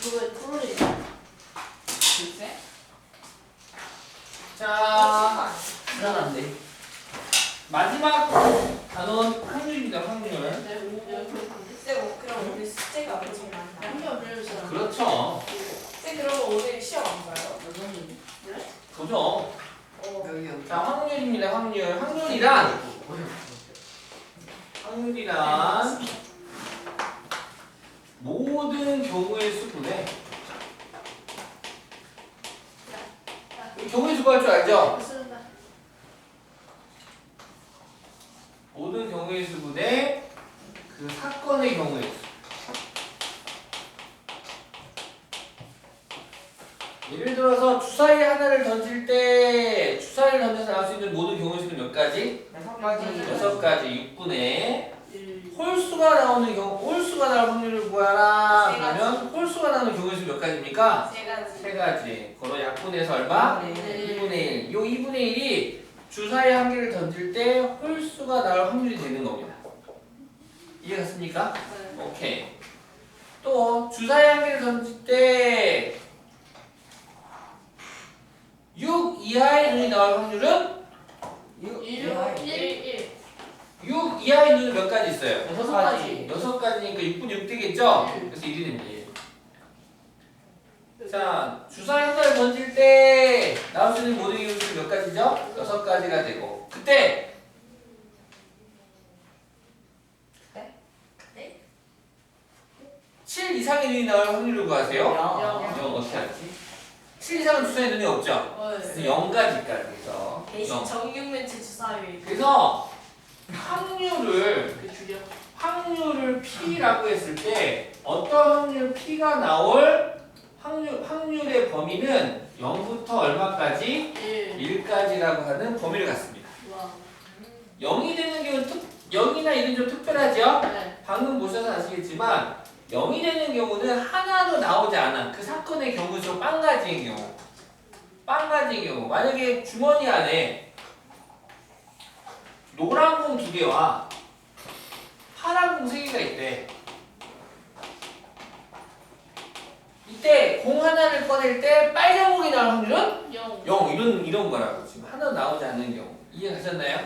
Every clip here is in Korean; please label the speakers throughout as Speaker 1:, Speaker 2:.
Speaker 1: 그거 프로리.
Speaker 2: 글쎄. 자, 불안한데. 마지막 단원 확률입니다. 확률.
Speaker 3: 쌤, 그럼 오늘 숙제가 엄청 많나?
Speaker 2: 그렇죠.
Speaker 3: 쌤, 그럼 오늘 시험 안 봐요?
Speaker 2: 그죠.
Speaker 3: 여기.
Speaker 2: 자, 확률입니다. 확률. 확률이란 모든 경우의 수분에 경우의 수가 할 줄 알죠? 모든 경우의 수분에 그 사건의 경우의 수. 예를 들어서 주사위 하나를 던질 때 주사위를 던져서 나올 수 있는 모든 경우의 수는 몇 가지? 6가지. 6분의 홀수가 나오는 경우, 홀수가 나올 확률을 구하라.
Speaker 3: 세 가지.
Speaker 2: 그러면 홀수가 나오는 경우의 수 몇 가지입니까?
Speaker 3: 3가지.
Speaker 2: 3가지. 그거 약분해서 얼마? 2분의 1. 요 2분의 1이 주사위 한 개를 던질 때 홀수가 나올 확률이 되는 겁니다. 이해갔습니까? 오케이. 또 주사위 한 개를 던질 때 6 이하의 눈이 나올 확률은 6 이하의 눈은 몇 가지 있어요?
Speaker 1: 6가지.
Speaker 2: 6가지니까 6분 6 되겠죠? 그래서 1이 됩니다. 1. 자, 주사위 하나를 던질 때 나올 수 있는 모든 경우는 몇 가지죠? 6가지가 되고 그때 7 이상의 눈이 나올 확률을 구하세요. 0 어떻게 알지? 7 이상은 주사위 눈이 없죠? 그래서 0까지까지 해서
Speaker 3: 대신
Speaker 2: 0.
Speaker 3: 정육면체 주사위.
Speaker 2: 그래서 확률을 P라고 했을 때 어떤 확률 P가 나올 확률의 범위는 0부터 얼마까지? 1까지라고 하는 범위를 갖습니다. 0이 되는 경우는 0이나 1은 좀 특별하죠? 방금 보셔서 아시겠지만 0이 되는 경우는 하나도 나오지 않아. 그 사건의 경우죠. 빵가지의 경우. 만약에 주머니 안에 노란 공 2개와 파란 공 3개가 있대. 이때 공 하나를 꺼낼 때 빨간 공이 나올 확률은 0. 이런 거라고. 지금 하나도 나오지 않는 경우. 이해가셨나요?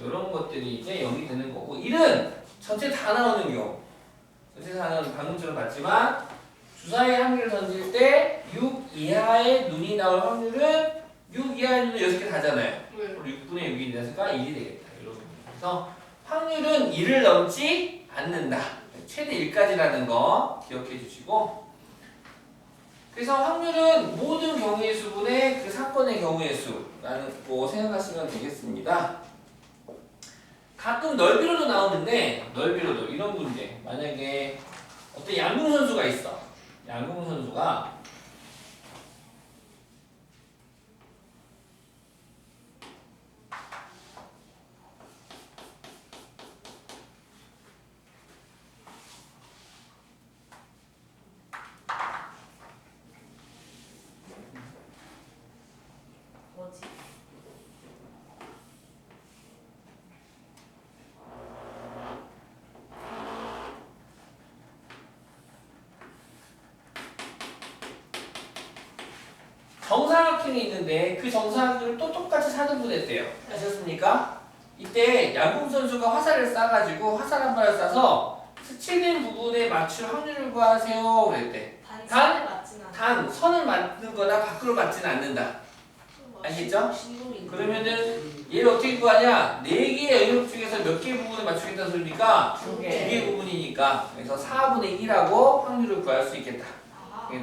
Speaker 2: 이런 것들이 이제 0이 되는 거고 1은 전체 다 나오는 경우. 전체 다 나오는 방금처럼 봤지만 주사위 한 개를 던질 때 6 이하의 눈이 나올 확률은 6 이하의 눈은 6개 다잖아요. 6분의 6이 되니까 1이 되겠다. 이런. 그래서 확률은 1을 넘지 않는다. 최대 1까지라는 거 기억해 주시고 그래서 확률은 모든 경우의 수분의 그 사건의 경우의 수라는 거 생각하시면 되겠습니다. 가끔 넓이로도 나오는데 넓이로도 이런 문제 만약에 어떤 양궁 선수가 있어. 양궁 선수가
Speaker 3: 뭐지?
Speaker 2: 정사각형이 있는데 그 정사각형을 또 똑같이 4등분 했대요. 아셨습니까? 이때 양궁 선수가 화살을 쏴가지고 화살 한 발을 쏴서 스치는 부분에 맞출 확률을 구하세요. 그랬대.
Speaker 3: 단선에 맞진 않아.
Speaker 2: 단 선을 맞는 거나 밖으로 맞지는 않는다. 아시겠죠?
Speaker 1: 신동이.
Speaker 2: 그러면은 얘를 어떻게 구하냐? 4개의 영역 중에서 몇 개의 부분을 맞추겠다는 소리니까 2개의 부분이니까 그래서 4분의 1하고 확률을 구할 수 있겠다.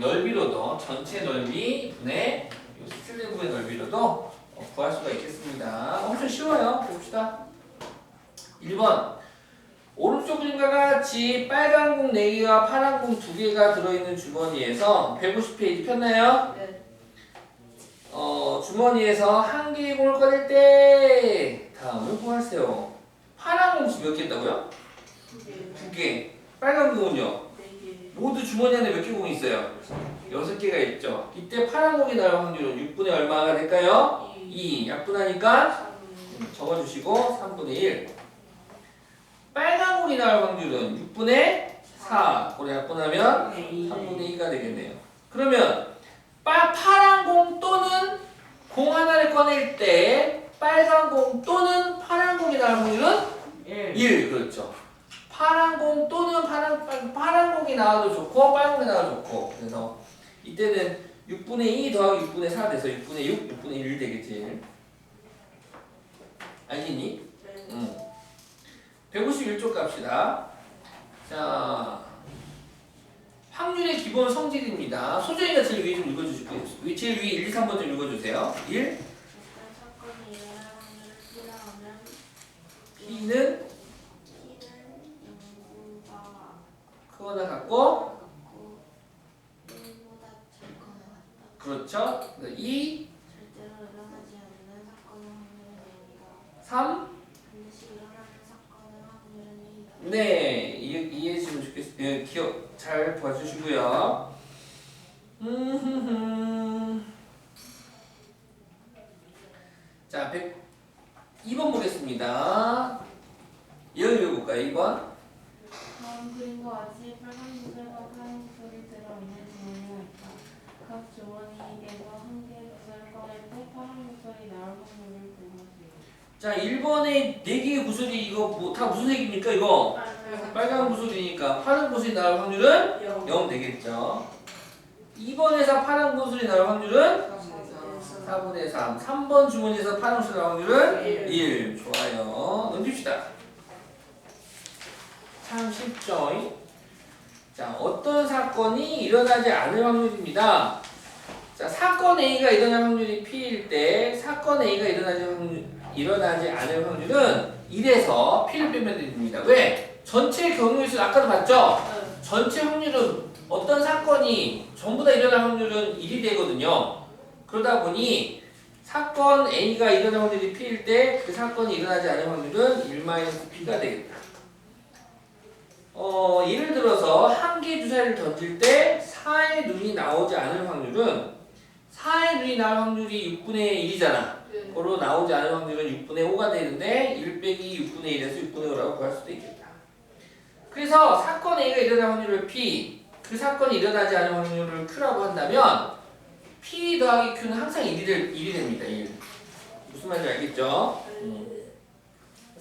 Speaker 2: 넓이로도 전체 넓이 분의 요 스틸링 부분의 넓이로도 구할 수가 있겠습니다. 엄청 쉬워요. 봅시다. 1번 오른쪽 그림과 같이 빨간 공 4개와 파란 공 2개가 들어있는 주머니에서 150페이지 폈나요?
Speaker 1: 네.
Speaker 2: 주머니에서 한 개의 공을 꺼낼 때 다음을 구하세요. 파란 공이 몇 개 있다고요? 2개. 빨간 공은요? 모두 주머니 안에 몇 개 공이 있어요? 6개가 있죠. 이때 파란 공이 나올 확률은 6분의 얼마가 될까요? 2. 약분하니까 적어주시고 3분의 1. 빨간 공이 나올 확률은 6분의 4. 고래 갖고 나면 3분의 2가 되겠네요. 그러면 파란 공 또는 공 하나를 꺼낼 때 빨간 공 또는 파란 공이 나올 확률은 1. 그렇죠. 파란 공 또는 파란 공이 나와도 좋고 빨간 공이 나와도 좋고. 그래서 이때는 6분의 2 더하기 6분의 4 돼서 6분의 6, 6분의 1 되겠지. 알겠니? 응. 151쪽 갑시다. 자, 확률의 기본 성질입니다. 소정이가 제일 위에 좀 읽어주시고, 제일 위에 1, 2, 3번 좀 읽어주세요. 1.
Speaker 3: 사건이 일어날 확률을 P라면
Speaker 2: P는
Speaker 3: P는 0보다
Speaker 2: 크거나 같고,
Speaker 3: 같고 1보다 작거나 같다.
Speaker 2: 그렇죠. 2,
Speaker 3: 절대로 일어나지 않는 사건의 확률은 0이다.
Speaker 2: 3.
Speaker 3: 반드시 일어나는 사건의 확률은 2다.
Speaker 2: 네, 이해해주시면 좋겠어요. 네, 기억 잘 봐주시고요. 자, 2번 보겠습니다. 이거 읽어볼까요? 2번.
Speaker 1: 다음 그림과 같이 빨간 구슬과 파란 구슬이 들어있는 주머니가 있다. 각 주머니에서 한 개의 구슬을 꺼낼 때 파란 구슬이 나올 확률을 구하세요.
Speaker 2: 자, 1번에 4개의 구슬이 이거 다 무슨 색입니까? 이거 빨간 구슬이니까 파란 구슬이 나올 확률은 0 되겠죠. 2번에서 파란 구슬이 나올 확률은 4분의 3. 3번 주머니에서 파란 구슬이 나올 확률은 1. 좋아요. 넘깁시다. 참 쉽죠? 자, 어떤 사건이 일어나지 않을 확률입니다. 자, 사건 A가 일어날 확률이 P일 때 사건 A가 일어나지 않을 확률은 1에서 P를 빼면 됩니다. 왜? 전체 경우일수 아까도 봤죠? 전체 확률은 어떤 사건이 전부 다 일어날 확률은 1이 되거든요. 그러다 보니 사건 A가 일어날 확률이 P일 때 그 사건이 일어나지 않을 확률은 1-P가 되겠다. 예를 들어서 한 개 주사위를 던질 때 4의 눈이 나오지 않을 확률은 4의 눈이 나올 확률이 6분의 1이잖아. 그로 나오지 않을 확률은 6분의 5가 되는데 1 빼기 6분의 1에서 6분의 5라고 구할 수도 있겠다. 그래서 사건 A가 일어날 확률을 P, 그 사건이 일어나지 않을 확률을 Q라고 한다면 P 더하기 Q는 항상 1이 됩니다. 1. 무슨 말인지 알겠죠?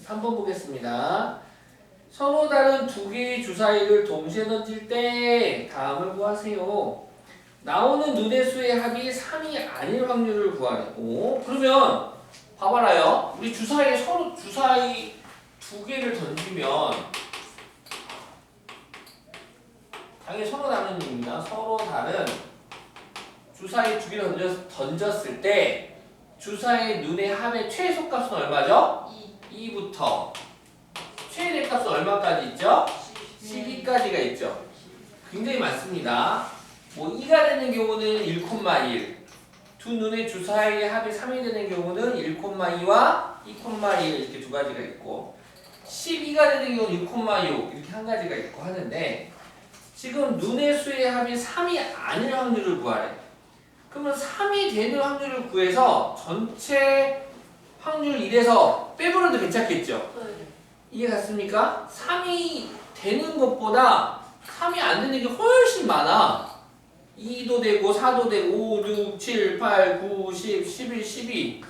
Speaker 2: 3번 보겠습니다. 서로 다른 두 개의 주사위를 동시에 던질 때 다음을 구하세요. 나오는 눈의 수의 합이 3이 아닐 확률을 구하래. 오, 그러면 봐봐라요. 우리 서로 주사위 두 개를 던지면 당연히 서로 다른 일입니다. 서로 다른 주사위 두 개를 던졌을 때 주사위 눈의 합의 최소값은 얼마죠? 2부터 최대값은 얼마까지 있죠? 12까지가 있죠. 굉장히 많습니다. 뭐 2가 되는 경우는 1,1 두 눈의 주사위의 합이 3이 되는 경우는 1,2와 2,1 이렇게 두 가지가 있고 12가 되는 경우는 6,6 이렇게 한 가지가 있고 하는데 지금 눈의 수의 합이 3이 아닐 확률을 구하래. 그러면 3이 되는 확률을 구해서 전체 확률 1에서 빼버려도 괜찮겠죠? 이해 갔습니까? 3이 되는 것보다 3이 안 되는 게 훨씬 많아. 2도 되고 4도 되고 5, 6, 7, 8, 9, 10, 11, 12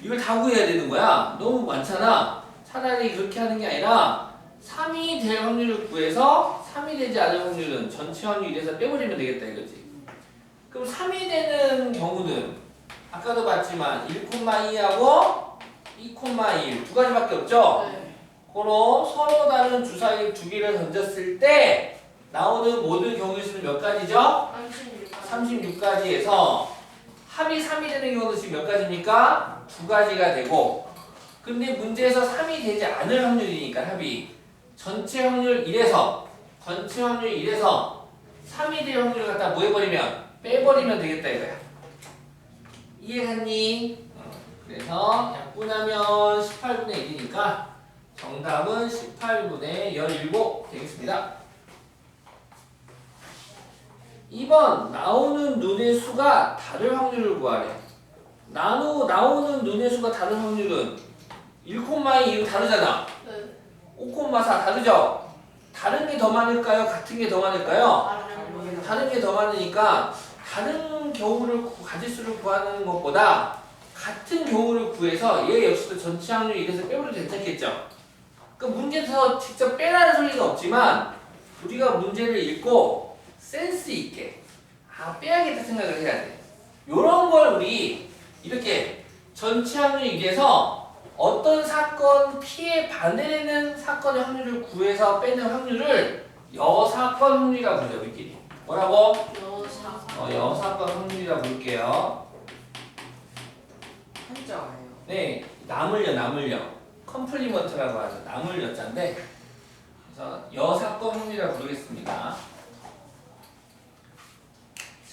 Speaker 2: 이걸 다 구해야 되는 거야. 너무 많잖아. 차라리 그렇게 하는 게 아니라 3이 될 확률을 구해서 3이 되지 않을 확률은 전체 확률 1에서 빼버리면 되겠다 이거지. 그럼 3이 되는 경우는 아까도 봤지만 1,2하고 2,1 두 가지밖에 없죠? 그로 서로 다른 주사위 두 개를 던졌을 때 나오는 모든 경우의 수는 몇 가지죠? 36가지에서 합이 3이 되는 경우는 지금 몇 가지입니까? 두 가지가 되고 근데 문제에서 3이 되지 않을 확률이니까 합이 전체 확률 1에서 3이 될 확률을 갖다 뭐 해버리면? 빼버리면 되겠다 이거야. 이해했니? 그래서 약분하면 18분의 1이니까 정답은 18분의 17 되겠습니다. 2번 나오는 눈의 수가 다를 확률을 구하래. 나오는 눈의 수가 다른 확률은 1,2로 다르잖아. 5,4 다르죠? 다른 게 더 많을까요? 같은 게 더 많을까요? 다른 게 더 많으니까 다른 경우를 가지수를 구하는 것보다 같은 경우를 구해서 얘 역시도 전체 확률 이래서 빼버려도 괜찮겠죠? 그 문제에서 직접 빼라는 소리는 없지만 우리가 문제를 읽고 센스 있게 빼야겠다 생각을 해야 돼. 요런 걸 우리 이렇게 전체 확률 이래서 어떤 사건 P에 반대되는 사건의 확률을 구해서 빼는 확률을 여사건 확률이라고 부르죠, 우리끼리. 뭐라고? 여사건 확률이라고 부를게요.
Speaker 3: 한자예요.
Speaker 2: 네, 나물려. 컴플리먼트라고 하죠. 나물여자인데, 그래서 여사건 확률이라고 부르겠습니다.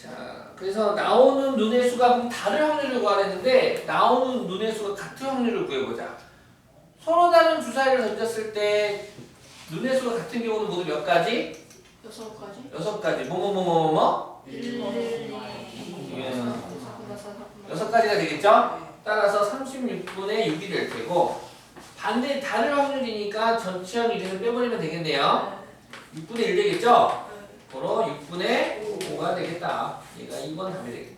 Speaker 2: 자, 그래서 나오는 눈의 수가 그럼 다른 확률을 구하랬는데 나오는 눈의 수가 같은 확률을 구해보자. 서로 다른 주사위를 던졌을 때 눈의 수가 같은 경우는 모두 몇 가지?
Speaker 1: 6가지?
Speaker 2: 6가지. 뭐뭐뭐뭐뭐? 6가지가 되겠죠? 따라서 36분의 6이 될 테고 반대 다른 확률이니까 전체 확률에서 빼버리면 되겠네요. 6분의 1 되겠죠? 바로 6분의 5가 되겠다. 얘가 2번 답이 되겠네.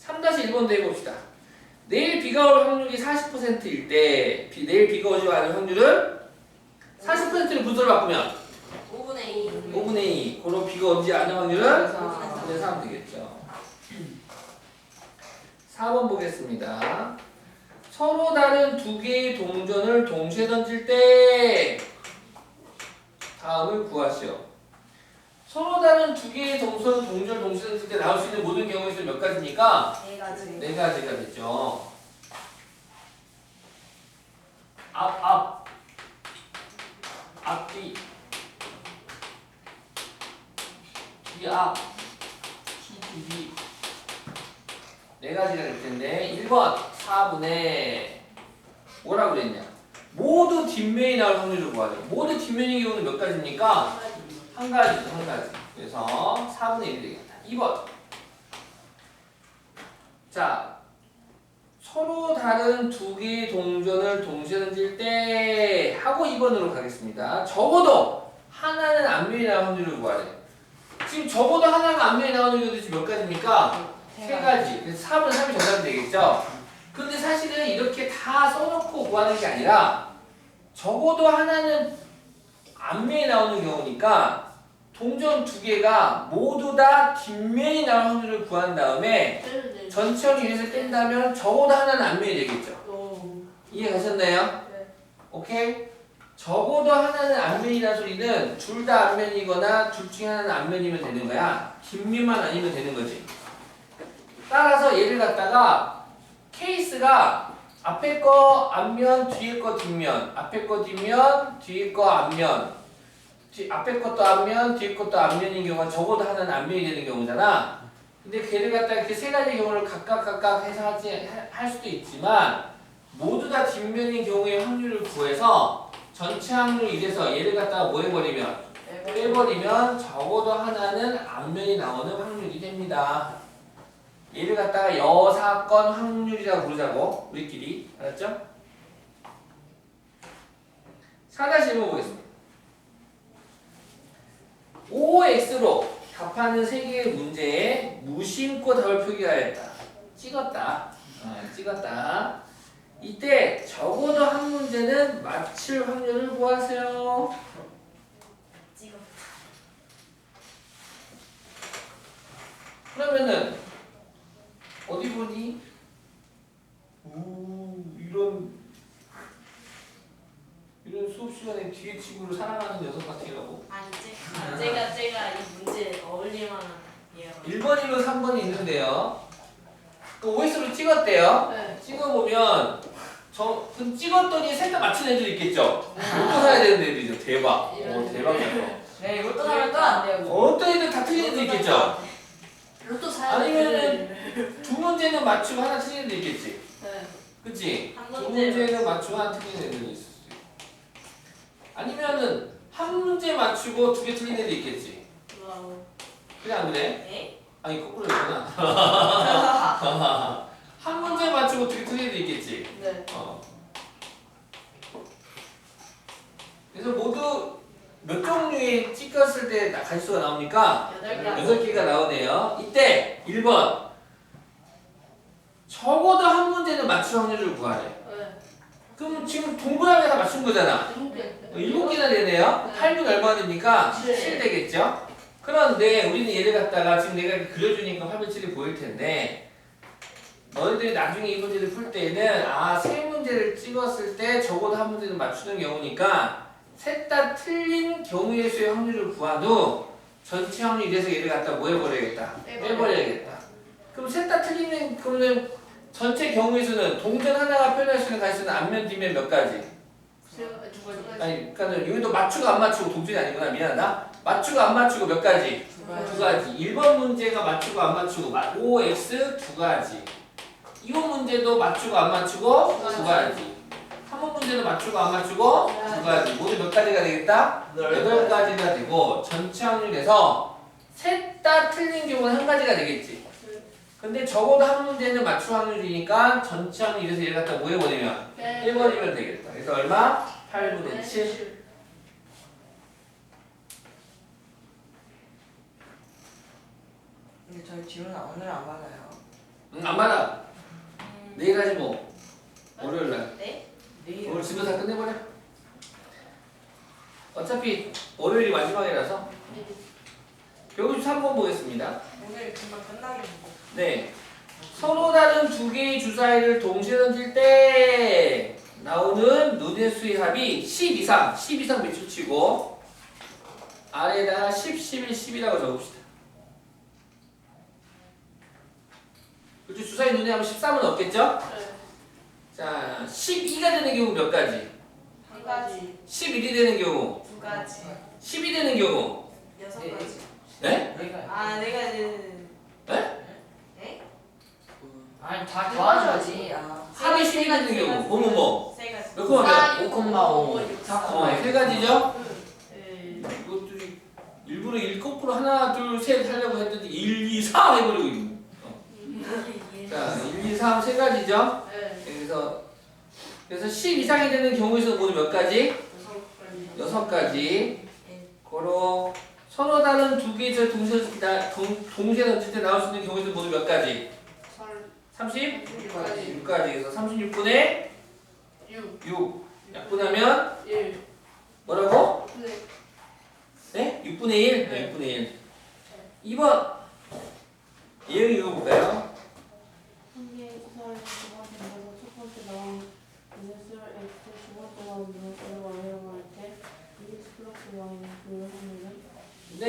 Speaker 2: 3-1번 대해봅시다. 내일 비가 올 확률이 40%일 때 내일 비가 오지 않을 확률은 40%를 분수로 바꾸면
Speaker 3: 5분의 2.
Speaker 2: 5분의 2. 그럼 비가 오지 않을 확률은 5분의 3 되겠죠. 4번 보겠습니다. 서로 다른 두 개의 동전을 동시에 던질 때 다음을 구하시오. 서로 다른 두 개의 동전을 동시에 던질 때 나올 수 있는 모든 경우의 수는 몇 가지입니까?
Speaker 3: 4가지.
Speaker 2: 4가지가 됐죠. 앞, 앞뒤, 뒤앞, 뒤. 4가지가 될 텐데 1번 4분의 뭐라고 그랬냐? 모두 뒷면이 나올 확률을 구하죠. 모두 뒷면의 경우는 몇 가지입니까? 한 가지죠, 한 가지. 그래서 4분의 1이 되겠다. 2번. 자, 서로 다른 두 개의 동전을 동시에 던질 때 하고 2번으로 가겠습니다. 적어도 하나는 앞면이 나올 확률을 구하래. 지금 적어도 하나가 앞면이 나오는 경우도 지금 몇 가지입니까? 3가지. 그래서 4분의 3이 정답이 되겠죠? 근데 사실은 이렇게 다 써놓고 구하는 게 아니라 적어도 하나는 앞면이 나오는 경우니까 동전 2개가 모두 다 뒷면이 나올 확률을 구한 다음에 전체 확률에서 뺀다면 적어도 하나는 앞면이 되겠죠? 이해가셨나요?
Speaker 3: 네.
Speaker 2: 오케이? 적어도 하나는 앞면이라는 소리는 둘 다 앞면이거나 둘 중에 하나는 앞면이면 되는 거야. 뒷면만 아니면 되는 거지. 따라서 얘를 갖다가 케이스가 앞에 거 앞면, 뒤에 거 뒷면, 앞에 거 뒷면, 뒤에 거 앞면, 앞에 것도 앞면, 뒤에 것도 앞면인 경우가 적어도 하나는 앞면이 되는 경우잖아. 근데 걔를 갖다가 이렇게 3가지 경우를 각각 해서 할 수도 있지만 모두 다 뒷면인 경우의 확률을 구해서 전체 확률 이래서 얘를 갖다가 뭐 해버리면 빼버리면 적어도 하나는 앞면이 나오는 확률이 됩니다. 얘를 갖다가 여사건 확률이라고 부르자고 우리끼리. 알았죠? 4-1번 보겠습니다. OX로 답하는 3개의 문제에 무심코 답을 표기하였다. 찍었다. 찍었다. 이때 적어도 한 문제는 맞출 확률을 구하세요. 그러면은 어디 보니? 이런 수업 시간에 뒤에 친구를 사랑하는 녀석 같으라고.
Speaker 1: 아니 제가 이 문제에 어울릴 만한 예요.
Speaker 2: 1번, 2번, 3번이 있는데요. 그 OX로 찍었대요.
Speaker 1: 네.
Speaker 2: 찍어보면 그 찍었더니 셋 다 맞춘 애들 있겠죠? 로또 사야 되는 애들이죠. 대박. 대박이야.
Speaker 3: 네, 로또 사면 또 안 돼요.
Speaker 2: 어떤 애들 다 틀린 애들 있겠죠?
Speaker 1: 로또 사야
Speaker 2: 아니면은 2문제는 맞추고 하나 틀린 애들 있겠지?
Speaker 1: 네.
Speaker 2: 그치?
Speaker 1: 한
Speaker 2: 2문제는 맞추고 하나 틀린 애들이 있을 수도 있고. 아니면은 한 문제 맞추고 2개 틀린 애들 있겠지?
Speaker 1: 와우.
Speaker 2: 그래 안 그래?
Speaker 1: 네?
Speaker 2: 아니 거꾸로 있구나. 한 문제 맞추고 2개 틀린 애들 있겠지?
Speaker 1: 네.
Speaker 2: 그래서 모두 몇 종류의 찍었을 때 가지수가 나옵니까?
Speaker 3: 8개.
Speaker 2: 8개가 나오네요. 이때 1번 적어도 한 문제는 맞출 확률을 구하래. 그럼 지금 동그라미에 다 맞춘 거잖아. 7개나 되네요. 8분 얼마 됩니까? 7 되겠죠? 그런데 우리는 얘를 갖다가 지금 내가 이렇게 그려주니까 8분 7이 보일 텐데 너희들이 나중에 이 문제를 풀 때는 세 문제를 찍었을 때 적어도 한 문제는 맞추는 경우니까 셋 다 틀린 경우의 수의 확률을 구하도 전체 확률 이래서 얘를 갖다 뭐 해버려야겠다. 빼버려야겠다. 그럼 셋 다 틀리는 그러면 전체 경우의 수는 동전 하나가 표현할 수 있는 가지수는 앞면 뒷면 몇 가지? 아니 그러니까 여기도 맞추고 안 맞추고 동전이 아니구나. 미안하다. 맞추고 안 맞추고 몇 가지? 두 가지. 1번 문제가 맞추고 안 맞추고 OX 두 가지. 2번 문제도 맞추고 안 맞추고 두 가지. 3번 문제도 맞추고 안 맞추고 두 가지. 모두 몇 가지가 되겠다? 8가지가 되고 전체 확률에서 셋 다 틀린 경우는 한 가지가 되겠지. 근데 적어도 한 문제는 맞출 확률이니까 전체 확률 이래서 얘를 갖다 뭐 해버리면 1번이면 되겠다. 그래서 얼마? 8분의 7.
Speaker 4: 근데 저희 질문 오늘 안 받아요.
Speaker 2: 안 받아. 내일 하지 뭐. 월요일날.
Speaker 4: 내일.
Speaker 2: 오늘 집에서 다 끝내버려. 어차피 월요일이 마지막이라서. 교구 3번 보겠습니다.
Speaker 3: 오늘 금방 끝나겠는데.
Speaker 2: 네. 서로 다른 두 개의 주사위를 동시에 던질 때 나오는 눈의 수의 합이 10 이상 밑줄 치고 아래에다가 10, 11, 10이라고 적읍시다. 그렇죠? 주사위 눈에 하면 13은 없겠죠? 자, 12가 되는 경우 몇 가지?
Speaker 3: 한 가지.
Speaker 2: 11이 되는 경우,
Speaker 3: 두 가지.
Speaker 2: 10이 되는 경우.
Speaker 3: 6가지.
Speaker 2: 네?
Speaker 4: 여기가.
Speaker 3: 네 가지는.
Speaker 2: 네?
Speaker 3: 네?
Speaker 4: 아니 다 더하셔야지.
Speaker 2: 합이 10이 되는 경우. 뭐뭐뭐.
Speaker 3: 세 가지.
Speaker 2: 몇 콤마 몇?
Speaker 4: 5,5, 4,5.
Speaker 2: 세 가지죠?
Speaker 3: 네.
Speaker 2: 이것들이 일부러 1 거꾸로 하나, 둘, 셋 하려고 했더니 1, 2, 4 해버리고 있는. 자, 1, 2, 3 세 가지죠? 그래서 10 이상이 되는 경우에서는 모두 몇 가지? 6가지. 고로 서로 다른 두 개의 동시에 던질 때 나올 수 있는 경우에서는 모두 몇 가지? 36가지. 그래서 36분의 6. 약분하면 뭐라고? 네? 6분의 1? 네, 6분의 1. 2번. 예은이 읽어볼까요?
Speaker 1: 한 개의 수사를 두 번째 내서 첫 번째 나온 눈의수를 x, 두 번째 나온 눈의수를 y라고 할 때 x 플러스 y는 그 확률은?
Speaker 2: 네.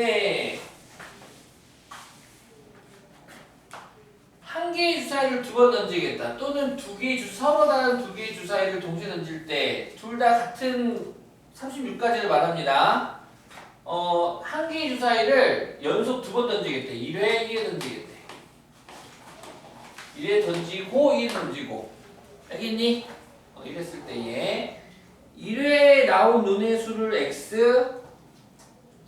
Speaker 2: 한 개의 주사위를 두 번 던지겠다. 또는 서로 다른 두 개의 주사위를 동시에 던질 때 둘 다 같은 36가지를 말합니다. 한 개의 주사위를 연속 두 번 던지겠대. 1회, 2회 던지겠대. 1회 던지고 2회 던지고. 알겠니? 이랬을 때에 1회에 나온 눈의 수를 x,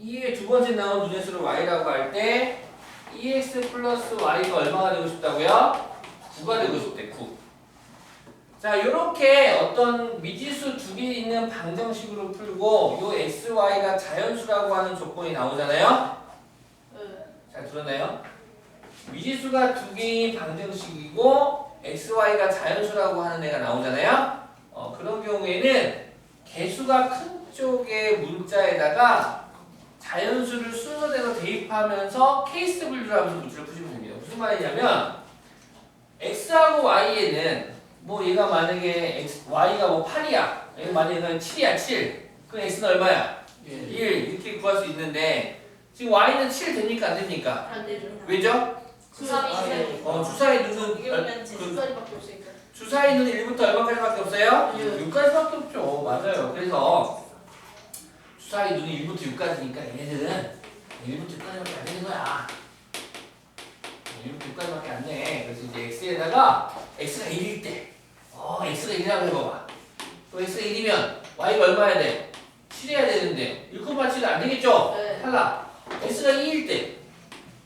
Speaker 2: 2회 두 번째 나온 눈의 수를 y라고 할 때 2x 플러스 y가 얼마가 되고 싶다고요? 9가 되고 싶대. 9. 자, 요렇게 어떤 미지수 두 개 있는 방정식으로 풀고 요 x, y가 자연수라고 하는 조건이 나오잖아요? 잘 들었나요? 미지수가 두 개인 방정식이고 x, y가 자연수라고 하는 애가 나오잖아요? 그런 경우에는 개수가 큰 쪽의 문자에다가 자연수를 순서대로 대입하면서 케이스 분류를 하면서 문제를 푸시면 됩니다. 무슨 말이냐면 x하고 y에는 뭐 얘가 만약에 y가 뭐 8이야. 얘가 만약에 7이야 7. 그럼 x는 얼마야? 1 이렇게 구할 수 있는데 지금 y는 7 됩니까 안 됩니까?
Speaker 3: 안 되죠.
Speaker 2: 왜죠?
Speaker 3: 주사위.
Speaker 2: 주사위 눈은 주사위 눈은 1부터 얼마까지밖에 없어요? 6까지밖에 없죠. 맞아요. 그래서 주사위 눈이 1부터 6까지니까 얘네들은 1부터 6까지밖에 안 되는 거야. 1부터 6까지밖에 안 돼. 그래서 이제 x에다가 x가 1일 때 x가 1이라고 해봐봐. 그럼 x가 1이면 y가 얼마야 돼? 7해야 되는데 1,7은 안 되겠죠? 탈락. x가 2일 때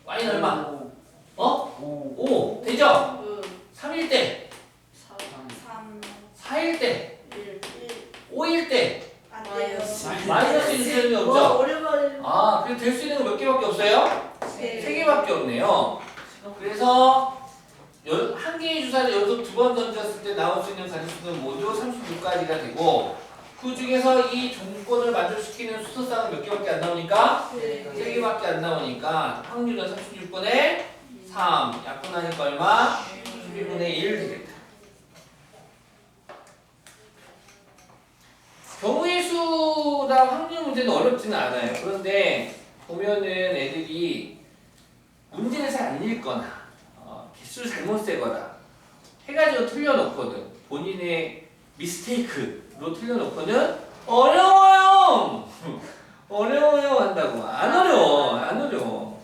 Speaker 2: y는 얼마? 5 되죠? 3일 때
Speaker 3: 3.
Speaker 2: 4일 때 5일 때
Speaker 3: 안 돼요.
Speaker 2: 마이너스 1 되는 게
Speaker 3: 와
Speaker 2: 없죠?
Speaker 3: 오랜만에.
Speaker 2: 아, 그래서 될 수 있는 거 몇 개밖에 없어요?
Speaker 3: 네.
Speaker 2: 3개밖에 없네요. 그래서 한 개의 주사를 연속 2번 던졌을 때 나올 수 있는 가짓수는 모두 36가지가 되고 그 중에서 이 조건을 만족시키는 수소쌍은 몇 개밖에 안 나오니까
Speaker 3: 네.
Speaker 2: 3개밖에 안 나오니까 확률은 36분의 3 약분하니까 얼마? 11분의 1 되겠다. 경우의 수랑 확률 문제는 어렵지는 않아요. 그런데 보면은 애들이 문제를 잘 안 읽거나 개수를 잘못 세거나 해가지고 틀려놓거든. 본인의 미스테이크로 틀려놓거든. 어려워요. 어려워요 한다고. 안 어려워. 안 어려워.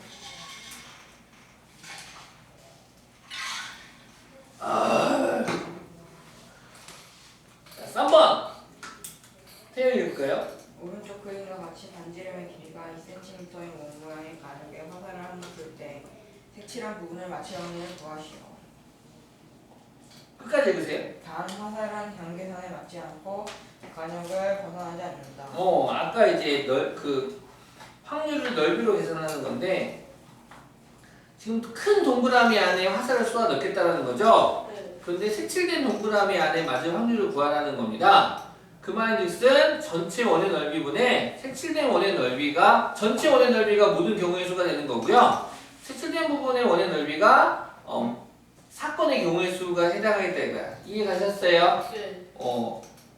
Speaker 2: 자, 3번. 태연이 읽을까요?
Speaker 4: 오른쪽 그림과 같이 반지름의 길이가 2cm인 원 모양의 가죽에 화살을 한번 쏠때 색칠한 부분을 맞출 확률을 구하시오.
Speaker 2: 끝까지 읽으세요.
Speaker 4: 단 화살은 경계선에 맞지 않고 간역을 벗어나지 않는다.
Speaker 2: 아까 이제 확률을 넓이로 계산하는 건데 지금 큰 동그라미 안에 화살을 쏘아 넣겠다라는 거죠.
Speaker 3: 네.
Speaker 2: 그런데 색칠된 동그라미 안에 맞을 확률을 구하라는 겁니다. 그 말인즉슨 전체 원의 넓이분의 색칠된 원의 넓이가 전체 원의 넓이가 모든 경우의 수가 되는 거고요. 색칠된 부분의 원의 넓이가 사건의 경우의 수가 해당하겠다 이거야. 이해 가셨어요?
Speaker 3: 네.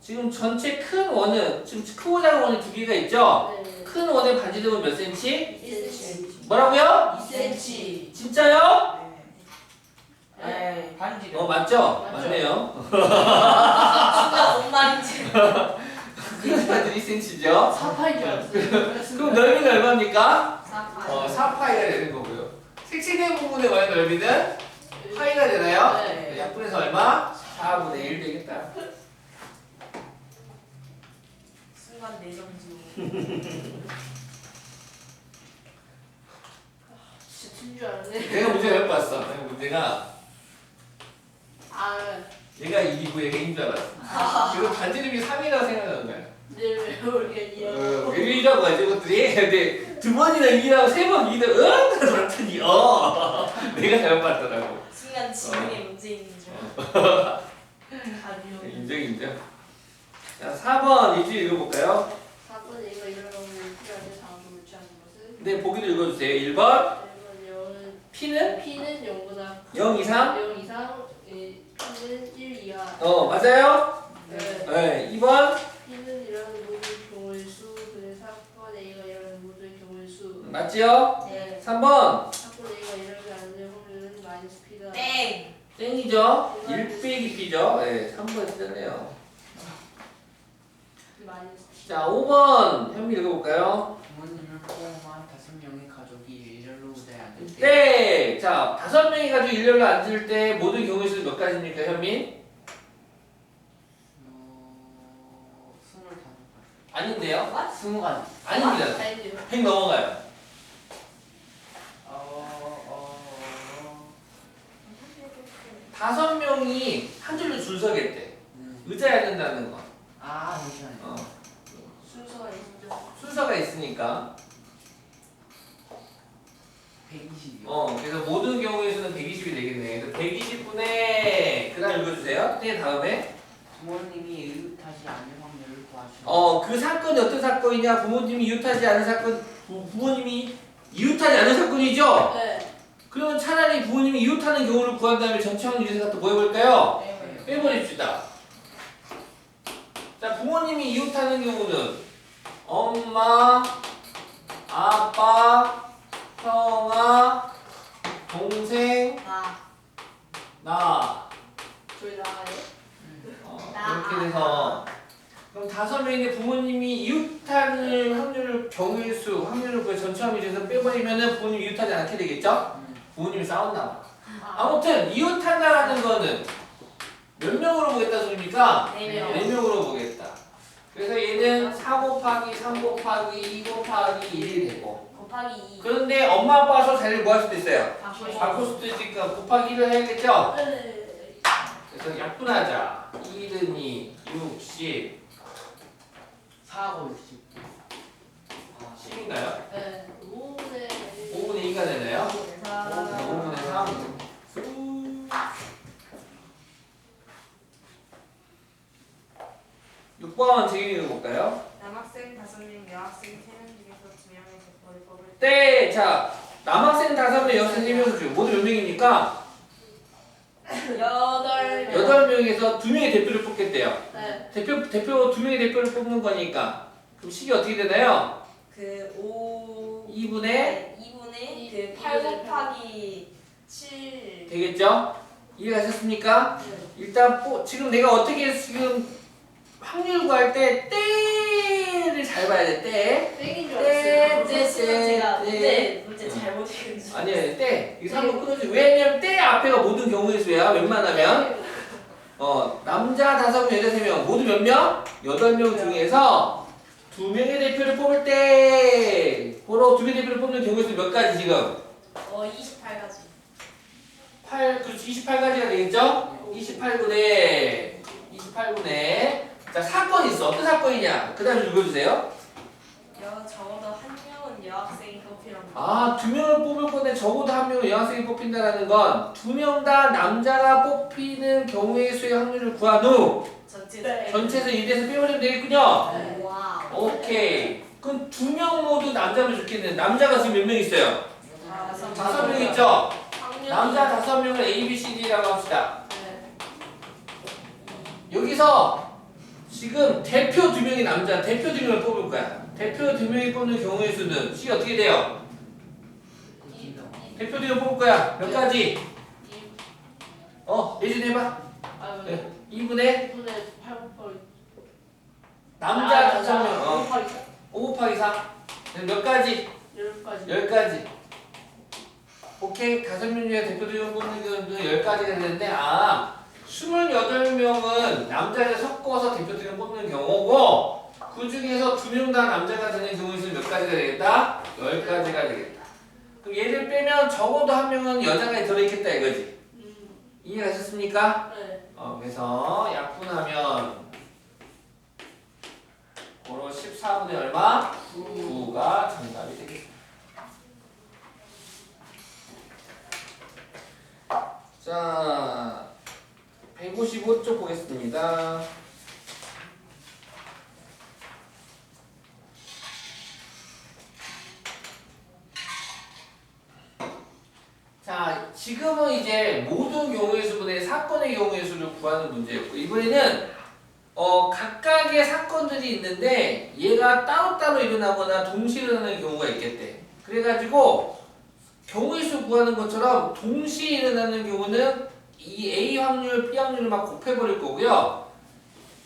Speaker 2: 지금 전체 큰 원은 지금 크고 작은 원이 두 개가 있죠?
Speaker 3: 네.
Speaker 2: 큰 원의 반지름은 몇 cm?
Speaker 3: 2cm.
Speaker 2: 뭐라고요?
Speaker 3: 2cm.
Speaker 2: 진짜요?
Speaker 4: 네. 반지름.
Speaker 2: 맞죠?
Speaker 3: 맞죠.
Speaker 2: 맞네요.
Speaker 3: 진짜 뭔 말인지.
Speaker 2: 반지름 2cm죠?
Speaker 3: 4파인 줄 알았어요.
Speaker 2: 그럼 넓이는 얼마입니까?
Speaker 3: 4파.
Speaker 2: 4파이가 되는 거고요. 색칠된 부분의 원의 넓이는 파이가 되나요?
Speaker 3: 네.
Speaker 2: 약분해서 얼마? 4분의 1 되겠다.
Speaker 3: 순간 내정지. 진짜 튼 줄 알았네.
Speaker 2: 내가 문제를 못 봤어. 내가 문제가
Speaker 3: 아,
Speaker 2: 얘가 2이고 얘가 2인 줄 알았어. 그리고 반지름이 3이라고 생각하는 거야.
Speaker 3: 늘 모르겠네요.
Speaker 2: 왜 1이라고 하지 이것들이? 근데 두 번이나 2라고 세 번 2를 응? 그랬더니 내가 잘못 봤더라고.
Speaker 3: 순간 지능의 문제인 줄. 아니요.
Speaker 2: 인정. 자 4번 이주 읽어볼까요?
Speaker 3: 4번 이거 이러려면 필요한데 다음으로 취하는 것은
Speaker 2: 네 보기도 읽어주세요. 1번
Speaker 3: 1번
Speaker 2: P는
Speaker 3: 0보다
Speaker 2: 0 이상
Speaker 3: 0 이상 P는 1 이하.
Speaker 2: 맞아요?
Speaker 3: 네.
Speaker 2: 네 2번
Speaker 3: P는 이런 모든 경우의 수. 그래서 4번 A가 이런 모든 경우의 수.
Speaker 2: 맞지요?
Speaker 3: 네.
Speaker 2: 3번
Speaker 3: 4번 A가 이러지 않는 확률은 마이너스 P다.
Speaker 4: 땡.
Speaker 2: 땡이죠? 1 빼기 B죠? 네 3번 틀렸네요.
Speaker 3: 마이너스 P.
Speaker 2: 자 5번 현미 읽어볼까요?
Speaker 5: 부모님을 포함한 5명의 가족이 일렬로 의자에 앉을 때
Speaker 2: 네! 자 5명이 가지고 일렬로 앉을 때 모든 경우의 수는 몇 가지입니까 현민?
Speaker 5: 25가지.
Speaker 2: 아닌데요?
Speaker 5: 20가지.
Speaker 2: 아닙니다.
Speaker 3: 아니요.
Speaker 2: 100 넘어가요. 다섯 명이 한 줄로 줄 서겠대. 의자에 앉는다는 거.
Speaker 5: 잠시만요.
Speaker 3: 순서가 있죠.
Speaker 2: 순서가 있으니까.
Speaker 5: 120이요.
Speaker 2: 그래서 모든 경우의 수는 120이 되겠네. 그래서 120분의 그 다음 읽어주세요. 네, 다음에.
Speaker 5: 부모님이 이웃하지 않을 확률을 구하시오.
Speaker 2: 그 사건이 어떤 사건이냐? 부모님이 이웃하지 않은 사건, 부모님이 이웃하지 않은 사건이죠?
Speaker 3: 네.
Speaker 2: 그러면 차라리 부모님이 이웃하는 경우를 구한 다음에 전체 확률 유세가 뭐 해볼까요? 빼버립시다. 자, 부모님이 이웃하는 경우는 엄마, 아빠, 형아, 동생, 나
Speaker 3: 저희 나가요.
Speaker 2: 이렇게 돼서 그럼 5명인데 부모님이 이웃하는 경우의 수, 확률을 그 전체 확률에서 빼버리면은 부모님 이웃하지 않게 되겠죠? 부모님이 싸웠나 봐. 아무튼 이웃한다라는 거는 몇 명으로 보겠다 소리입니까?
Speaker 3: 4명.
Speaker 2: 4명으로 보겠다. 그래서 얘는 4 곱하기 3 곱하기 2 곱하기 1이 되고
Speaker 3: 곱하기 2.
Speaker 2: 그런데 엄마 아빠가 자리를 뭐 할 수도 있어요?
Speaker 3: 바꿔.
Speaker 2: 바꿀 수도 있으니까 곱하기 1을 해야겠죠?
Speaker 3: 네.
Speaker 2: 그래서 약분하자. 1은 2, 60
Speaker 5: 4하고 60.
Speaker 3: 여학생 3명 중에서 2명의 대표를 뽑을
Speaker 2: 때, 자, 남학생 5명, 여학생 3명 중 모두 몇 명입니까?
Speaker 3: 8명.
Speaker 2: 8명에서 2명의 대표를 뽑겠대요.
Speaker 3: 네.
Speaker 2: 대표 2명의 대표를 뽑는 거니까 그럼 식이 어떻게 되나요?
Speaker 4: 그 5.
Speaker 2: 2분의
Speaker 4: 네, 2분의 그 8 곱하기 7.
Speaker 2: 되겠죠? 이해가셨습니까? 일단 지금 내가 어떻게 지금 확률 구할 때 때를 잘 봐야 돼. 때.
Speaker 3: 땡인 줄
Speaker 2: 때,
Speaker 3: 알았어요.
Speaker 2: 때,
Speaker 3: 제가
Speaker 2: 때.
Speaker 3: 문제 잘못 읽은 줄
Speaker 2: 아니야, 때. 이거 한번 끊어줘. 왜냐면 때 앞에가 모든 경우의 수야. 웬만하면. 남자 5명, 여자 3명. 모두 몇 명? 8명 중에서 2명의 대표를 뽑을 때, 바로 2명의 대표를 뽑는 경우의 수 몇 가지 지금?
Speaker 3: 28가지.
Speaker 2: 28가지가 되겠죠? 28분의 자, 사건이 있어. 어떤 사건이냐? 그 다음에 읽어주세요.
Speaker 3: 적어도 한 명은 여학생이 뽑히랍니다.
Speaker 2: 아, 2명을 뽑을 건데 적어도 1명은 여학생이 뽑힌다라는 건 2명 다 남자가 뽑히는 경우의 수의 확률을 구한 후 전체에서 1대에서 빼버리면 되겠군요.
Speaker 3: 네.
Speaker 4: 와우.
Speaker 2: 오케이. 그럼 2명 모두 남자면 좋겠는데 남자가 지금 몇 명 있어요? 5명 있죠? 남자 5명을 A, B, C, D라고 합시다.
Speaker 3: 네.
Speaker 2: 여기서 지금 대표 2명이 남자, 대표 2명을 뽑을 거야. 대표 2명이 뽑는 경우의 수는 C 어떻게 돼요? 대표 2명 뽑을 거야. 몇 가지? 예준해봐. 네. 2분의
Speaker 3: 8 곱하기
Speaker 2: 남자 5명. 5 곱하기 4. 몇 가지?
Speaker 3: 10가지.
Speaker 2: 10가지. 오케이. 5명 중에 대표 2명 뽑는 경우는 10가지가 되는데 28명은 남자를 섞어서 대표 2명 뽑는 경우고 그 중에서 2명 다 남자가 되는 경우의 수는 몇 가지가 되겠다? 10가지가 되겠다. 그럼 얘를 빼면 적어도 1명은 여자가 들어있겠다 이거지. 이해가셨습니까?
Speaker 3: 네.
Speaker 2: 그래서 약분하면 고로 14분의 얼마? 9가 정답이 되겠습니다. 자, 155쪽 보겠습니다. 자, 지금은 이제 모든 경우의 수분의 사건의 경우의 수를 구하는 문제였고 이번에는 각각의 사건들이 있는데 얘가 따로따로 일어나거나 동시에 일어나는 경우가 있겠대. 그래가지고 경우의 수 구하는 것처럼 동시에 일어나는 경우는 이 A 확률, B 확률을 막 곱해버릴 거고요.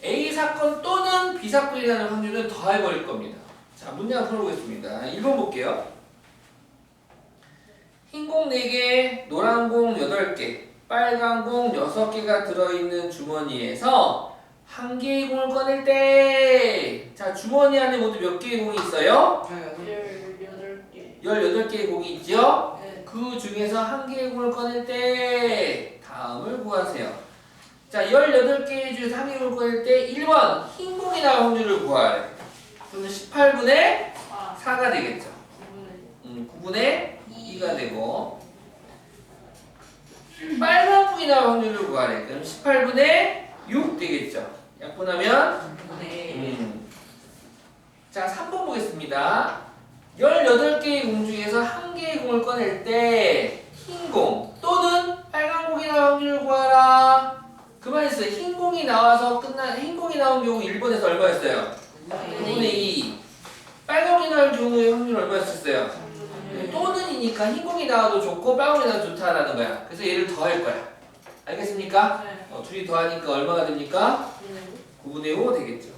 Speaker 2: A 사건 또는 B 사건이 일어나는 확률은 더해버릴 겁니다. 자, 문제 한번 풀어보겠습니다. 1번 볼게요. 흰 공 4개, 노란 공 8개, 빨간 공 6개가 들어있는 주머니에서 한 개의 공을 꺼낼 때, 자, 주머니 안에 모두 몇 개의 공이 있어요?
Speaker 3: 18개.
Speaker 2: 18개의 공이 있죠?
Speaker 3: 네.
Speaker 2: 그 중에서 한 개의 공을 꺼낼 때, 다음을 구하세요. 자, 18개 중에서 한 개의 공을 꺼낼 때, 1번, 흰 공이 나올 확률을 구하래. 그러면 18분의 4가 되겠죠. 9분의 2가 되고 빨간 공이 나올 확률을 구하래. 그럼 18분의 6 되겠죠. 약분하면 자, 3번 보겠습니다. 18개의 공 중에서 한 개의 공을 꺼낼 때 흰 공 또는 빨간 공이 나올 확률을 구하라. 그 말 있어요. 흰 공이 나온 경우 1번에서 얼마였어요? 9분의 2. 빨간 공이 나올 경우의 확률 얼마였었어요? 또는이니까 흰 공이 나와도 좋고 빨간 공이 나와도 좋다라는 거야. 그래서 얘를 더할 거야. 알겠습니까?
Speaker 3: 네.
Speaker 2: 둘이 더하니까 얼마가 됩니까? 9분의 5 되겠죠.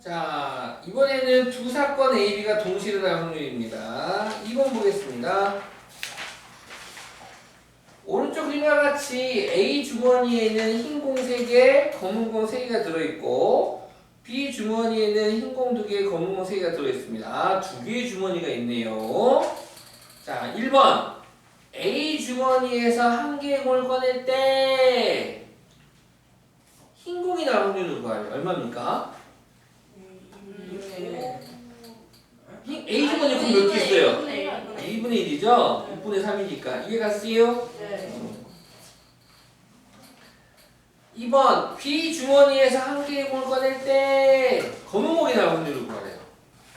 Speaker 2: 자, 이번에는 두 사건 A, B가 동시에 일어날 확률입니다. 2번 보겠습니다. 오른쪽 그림과 같이 A 주머니에는 흰 공 3개, 검은 공 3개가 들어있고 B 주머니에는 흰 공 2개, 검은 공 3개가 들어있습니다. 두 개의 주머니가 있네요. 자, 1번 A 주머니에서 한 개의 공을 꺼낼 때 흰 공이 나올 확률을 구하래요. 얼마입니까? A 주머니에 공 몇 개 있어요? 2분의 1이죠? 6분의 3이니까 이해갔어요?
Speaker 3: 네.
Speaker 2: 2번 B 주머니에서 한 개의 공을 꺼낼 때 검은 공이 나올 확률을 구하래요.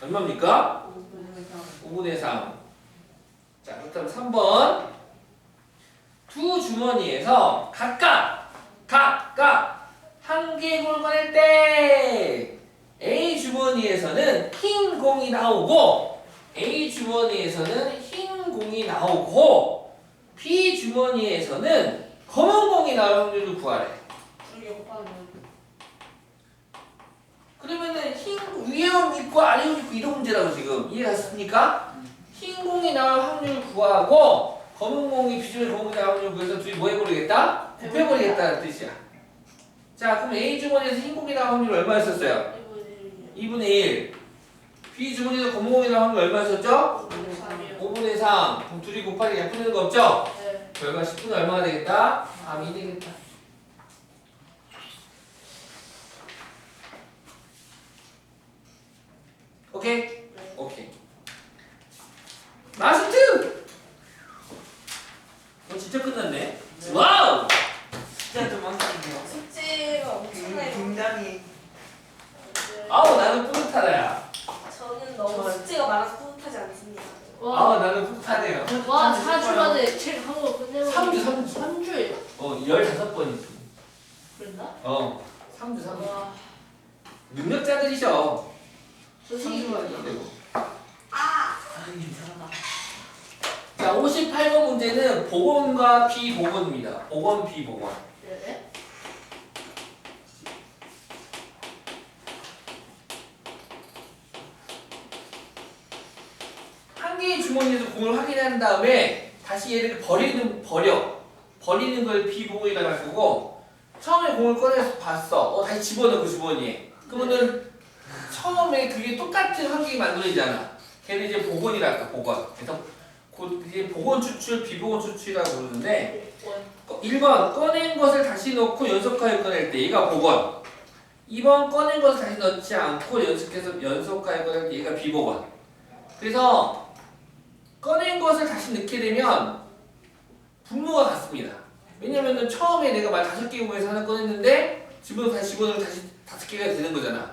Speaker 2: 얼마입니까? 5분의 3. 자, 그렇다면 3번 두 주머니에서 각각 한 개의 공을 꺼낼 때 A 주머니에서는 흰 공이 나오고 A 주머니에서는 흰 공이 나오고 B 주머니에서는 검은 공이 나올 확률을 구하래. 그러면은 흰 위에만 있고 아래만 있고 이런 문제라고 지금 이해갔습니까? 흰 공이 나올 확률을 구하고 검은 공이 비중의 검은 공이 나올 확률을 구해서 둘이 뭐 해버리겠다? 곱해버리겠다는 뜻이야. 자, 그럼 A 주머니에서 흰 공이 나올 확률 얼마였었어요? 2분의 1. B 주머니에서 검은 공이 나올 확률 얼마였었죠? 5분의 3. 그럼 둘이 곱하기 약분되는 거 없죠?
Speaker 3: 네.
Speaker 2: 결과 10분의 얼마가 되겠다? 3이 되겠다. 오케이? 오케이. 라스트! 진짜 끝났네. 와우!
Speaker 5: 진짜 도망치네요.
Speaker 4: 숙제가 엄청나게
Speaker 5: 굉장히
Speaker 2: 아우 나는 뿌듯하다 야.
Speaker 6: 저는 너무 숙제가 많아서 뿌듯하지 않습니다.
Speaker 2: 아우 나는 뿌듯하네요.
Speaker 3: 와 4주 만에 책 한 거 끝내고
Speaker 2: 3주.
Speaker 3: 3주에
Speaker 2: 15번이지.
Speaker 3: 그랬나?
Speaker 2: 3주.
Speaker 3: 와
Speaker 2: 능력자들이셔.
Speaker 3: 선생님
Speaker 5: 괜찮아.
Speaker 2: 자, 58번 문제는 복원과 비복원입니다. 복원, 비복원.
Speaker 3: 네?
Speaker 2: 한 개의 주머니에서 공을 확인한 다음에 다시 얘를 버리는 걸 비복원이라고 할 거고 처음에 공을 꺼내서 봤어. 다시 집어넣어 그 주머니에. 그러면은 처음에 그게 똑같은 환경이 만들어지잖아. 걔는 이제 복원이랄까 복원. 그래서 이제 복원 추출, 비복원 추출이라고 부르는데 1번 꺼낸 것을 다시 넣고 연속하여 꺼낼 때 얘가 복원. 2번 꺼낸 것을 다시 넣지 않고 연속하여 꺼낼 때 얘가 비복원. 그래서 꺼낸 것을 다시 넣게 되면 분모가 같습니다. 왜냐면은 처음에 내가 말 5개 공에서 하나 꺼냈는데 다시 집어넣으면 다시 5개가 되는 거잖아.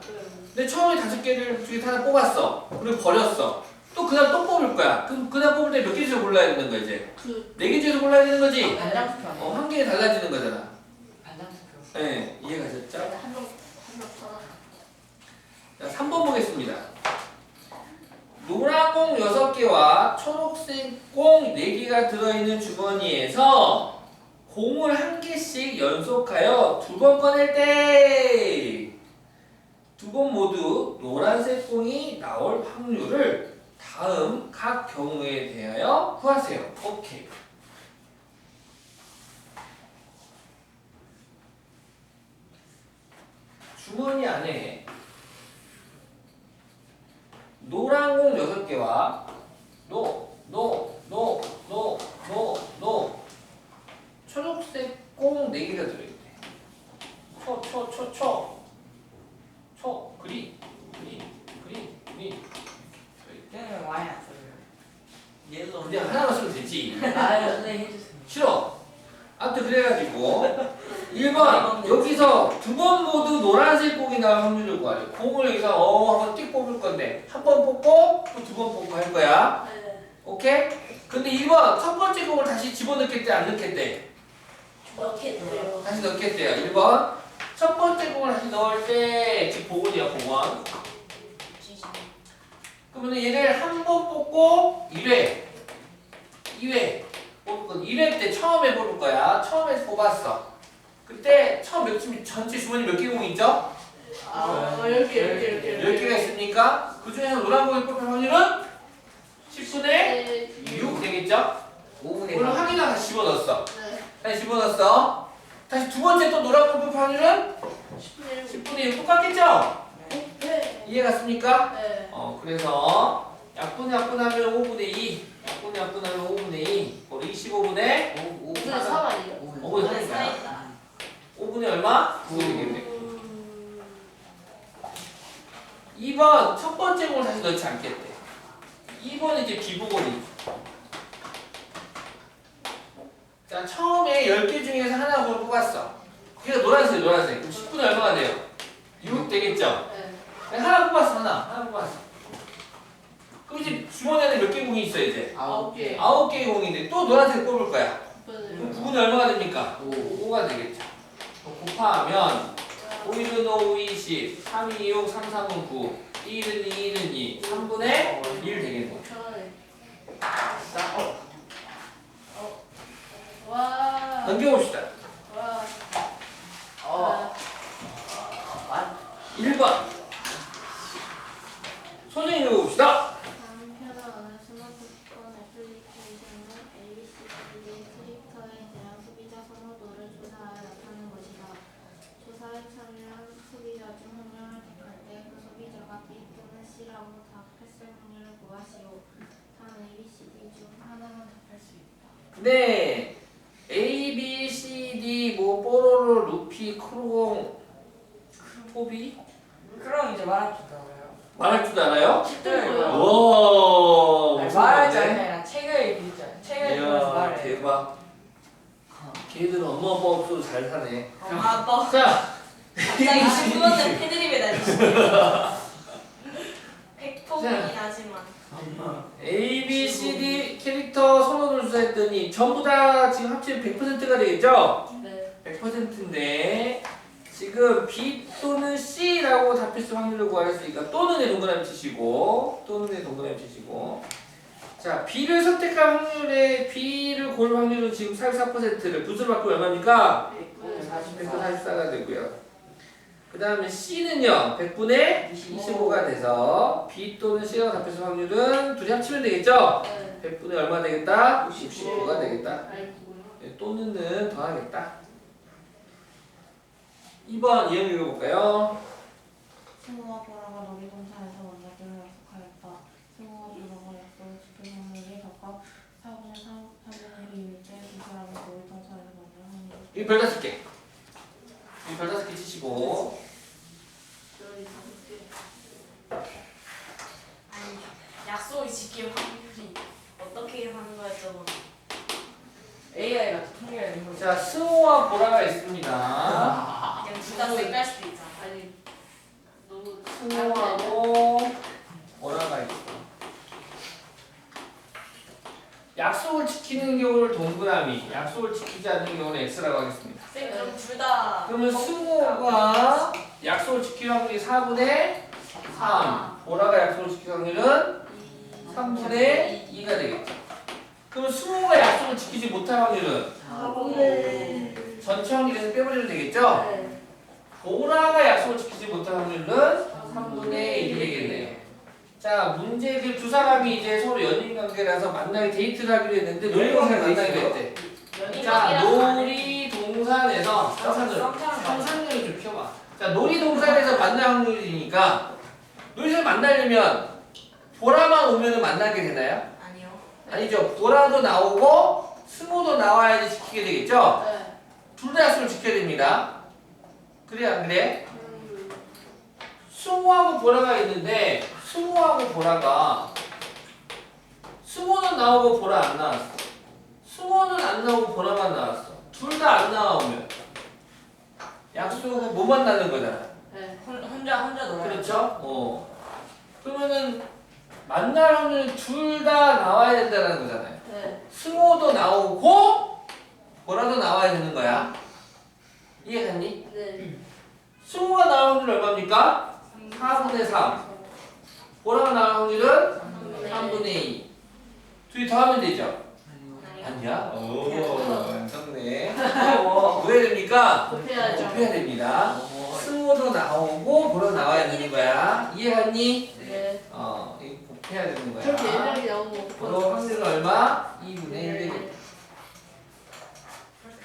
Speaker 2: 근데 처음에 5개를 중에 하나 뽑았어. 그리고 버렸어. 또 그다음 또 뽑을 거야. 그럼 그다음 뽑을 때 몇 개 중에서 골라야 되는 거야 이제? 4개 중에서 골라야 되는 거지?
Speaker 5: 반장 투표 아니에요?
Speaker 2: 한 개에 달라지는 거잖아.
Speaker 5: 반장 투표.
Speaker 2: 네, 이해가셨죠?
Speaker 3: 한명
Speaker 2: 자, 3번 보겠습니다. 노란 공 6개와 초록색 공 4개가 들어있는 주머니에서 공을 1개씩 연속하여 2번 꺼낼 때 2번 모두 노란색 공이 나올 확률을 다음 각 경우에 대하여 구하세요. 오케이. 주머니 안에 노란 공 6개와 초록색 공 4개가 들어있대. 그린.
Speaker 5: 쟤는 많이 안 써요. 옐로우.
Speaker 2: 그냥 하나만 쓰면 되지.
Speaker 5: 아 선생님 해주세요.
Speaker 2: 싫어. 아무튼 그래가지고 1번 여기서 2번 모두 노란색 공이 나올 확률을 구하래. 공을 여기서 한번 띡 뽑을 건데 한 번 뽑고 또 2번 뽑고 할 거야. 오케이? 근데 1번 첫 번째 공을 다시 집어넣겠대 안 넣겠대?
Speaker 6: 넣겠네요.
Speaker 2: 다시 넣겠대요. 1번 첫 번째 공을 다시 넣을 때 지금 복원이야 복원. 그러면 얘를 한 번 뽑고 2회 뽑을 건 2회 때 처음에 뽑을 거야. 처음에 뽑았어. 그때 전체 주머니 몇 개 공이 있죠? 10개가 있으니까 그 중에서 노란 공이 뽑힐 확률은 10분의 6 되겠죠?
Speaker 5: 5분의
Speaker 2: 물론
Speaker 5: 4.
Speaker 2: 확인하 다시 집어넣었어. 다시 집어넣었어. 다시 두 번째 또 노란 공 뽑힐 확률은 10분의 6 똑같겠죠? 이해갔습니까? 그래서 약분하면 5분의 2, 약분하면 5분의 2, 그리고 25분의
Speaker 3: 5분의 3 아니에요?
Speaker 2: 5분의 3이니까 5분의 얼마? 9이 되겠네. 2번 첫 번째 공을 다시 넣지 않겠대. 2번은 이제 비복원이지. 자, 처음에 10개 중에서 하나 공을 뽑았어. 그러니까 노란색. 그럼 10분의 얼마가 돼요? 6 되겠죠?
Speaker 3: 네.
Speaker 2: 하나 뽑았어, 하나 뽑았어. 그럼 이제 주머니 안에 몇 개 공이 있어, 이제?
Speaker 3: 9개.
Speaker 2: 9개의 공인데 또 노란색 뽑을 거야.
Speaker 3: 네.
Speaker 2: 그럼 9분의 얼마가 됩니까? 5가 되겠죠. 그럼 곱하면 5, 1은 5, 2, 10, 3, 2, 6, 3, 3은 9, 1은 2, 1은 2, 3분의 1 되겠네.
Speaker 3: 와.
Speaker 2: 넘겨봅시다.
Speaker 3: 와.
Speaker 5: 어.
Speaker 2: 1번. 소정이 읽어봅시다.
Speaker 1: 다음 표현은 스마트폰 애플리케이션은 ABCD의 캐릭터에 대한 소비자 선호도를 조사하여 나타낸 것이다. 조사에 참여한 소비자 중 한 명을 택할 때 그 소비자가 B 또는 C라고 답했을 확률을 구하시오. 단 ABCD 중 하나만 답할 수 있다.
Speaker 2: 네. A, B, C, D, 뭐, 뽀로로, 루피, 크롱, 포비?
Speaker 4: 그럼 이제 말할 줄 알아요.
Speaker 2: 말할 줄 알아요?
Speaker 4: 네.
Speaker 2: 오.
Speaker 4: 아니, 말할 줄 아니라 책을 읽잖아요. 책을 읽으면서
Speaker 2: 이야,
Speaker 4: 말해요.
Speaker 2: 대박. 걔들은 엄마 아빠 없어도 잘 사네.
Speaker 6: 아빠
Speaker 2: 자,
Speaker 6: 갑자기 한두번째 패드립에 다니시네요. 100%긴 하지만
Speaker 2: A, B, C, D 캐릭터 선호도를 조사했더니 전부 다 지금 합치면 100%가 되겠죠?
Speaker 3: 네.
Speaker 2: 100%인데 지금 B 또는 C라고 답했을 확률을 구하였으니까 또는에 동그라미 치시고 또는에 동그라미 치시고 자 B를 선택할 확률에 B를 고를 확률은 지금 44%를 분수를 바꾸면 얼마입니까? 144가 되고요. 그 다음에 C는요 100분의 25가 돼서 B 또는 C라고 답했을 확률은 둘이 합치면 되겠죠?
Speaker 3: 네.
Speaker 2: 100분의 얼마 되겠다? 65가 되겠다.
Speaker 3: 알고요.
Speaker 2: 네, 또는은 더하겠다. 2번 이행 읽어볼까요?
Speaker 1: 승우와 보라가 놀이동산에서 만나기로 약속하였다. 승우와 보라가 약속을 지킬 확률이 각각 4분의 3분의 1일 때 두 사람이 놀이동산에서 만날 확률이
Speaker 2: 이 별 5개. 이 별 5개 치시고
Speaker 3: 저희 5개.
Speaker 6: 아니 약속을 지킬 확률이 어떻게 하는 거였죠?
Speaker 4: AI가 통계를 읽는 거죠.
Speaker 2: 자 승호와 보라가 있습니다.
Speaker 6: 그냥 둘다 쌩깔 수도 있잖아.
Speaker 3: 아니 너무
Speaker 2: 승호하고 보라가 있어. 약속을 지키는 경우를 동그라미, 약속을 지키지 않는 경우는 X라고 하겠습니다.
Speaker 6: 쌤 그럼 둘다
Speaker 2: 그러면 승호가 약속을 지킬 확률이 4분의 3, 보라가 약속을 지킬 확률은 3분의 2가 되겠죠. 그럼 승호가 약속을 지키지 못할 확률은
Speaker 3: 4분의
Speaker 2: 전체 확률에서 빼버리면 되겠죠?
Speaker 3: 네.
Speaker 2: 보라가 약속을 지키지 못할 확률은 3분의 1이 되겠네요. 자, 문제들 두 사람이 이제 서로 연인 관계라서 만나게 데이트를 하기로 했는데 놀이동산에 만나기로 했대. 자, 놀이동산에서 상상력을 좀 펴봐. 자, 놀이동산에서 만날 확률이니까 놀이동산 만나려면 보라만 오면 만나게 되나요?
Speaker 6: 아니요.
Speaker 2: 아니죠. 보라도 나오고 승호도 나와야지 지키게 되겠죠?
Speaker 3: 네.
Speaker 2: 둘 다 약속을 지켜야 됩니다. 그래 안 그래? 승호하고 보라가 있는데 승호하고 보라가 승호는 나오고 보라 안 나왔어. 승호는 안 나오고 보라만 나왔어. 둘 다 안 나오면 약속은 못 만나는 거잖아.
Speaker 3: 네.
Speaker 4: 혼자 놀아요.
Speaker 2: 그렇죠? 그러면은 만날 확률은 둘 다 나와야 된다는 거잖아요.
Speaker 3: 네.
Speaker 2: 승호도 나오고 보라도 나와야 되는 거야. 이해갔니?
Speaker 3: 네.
Speaker 2: 승호가 나올 확률 얼마입니까? 4분의 3. 보라가 나올 확률은 3분의 2. 둘이 더하면 되죠? 아니야? 오, 괜찮네. 뭐 해야 됩니까?
Speaker 3: 곱해야죠.
Speaker 2: 곱해야 됩니다. 승호도 나오고 보라 나와야 되는 거야. 이해갔니?
Speaker 3: 네.
Speaker 2: 이거 곱해야 되는 거야.
Speaker 3: 저렇게 애들이 나오면
Speaker 2: 그럼 확률은 얼마? 2분의 1 되겠다.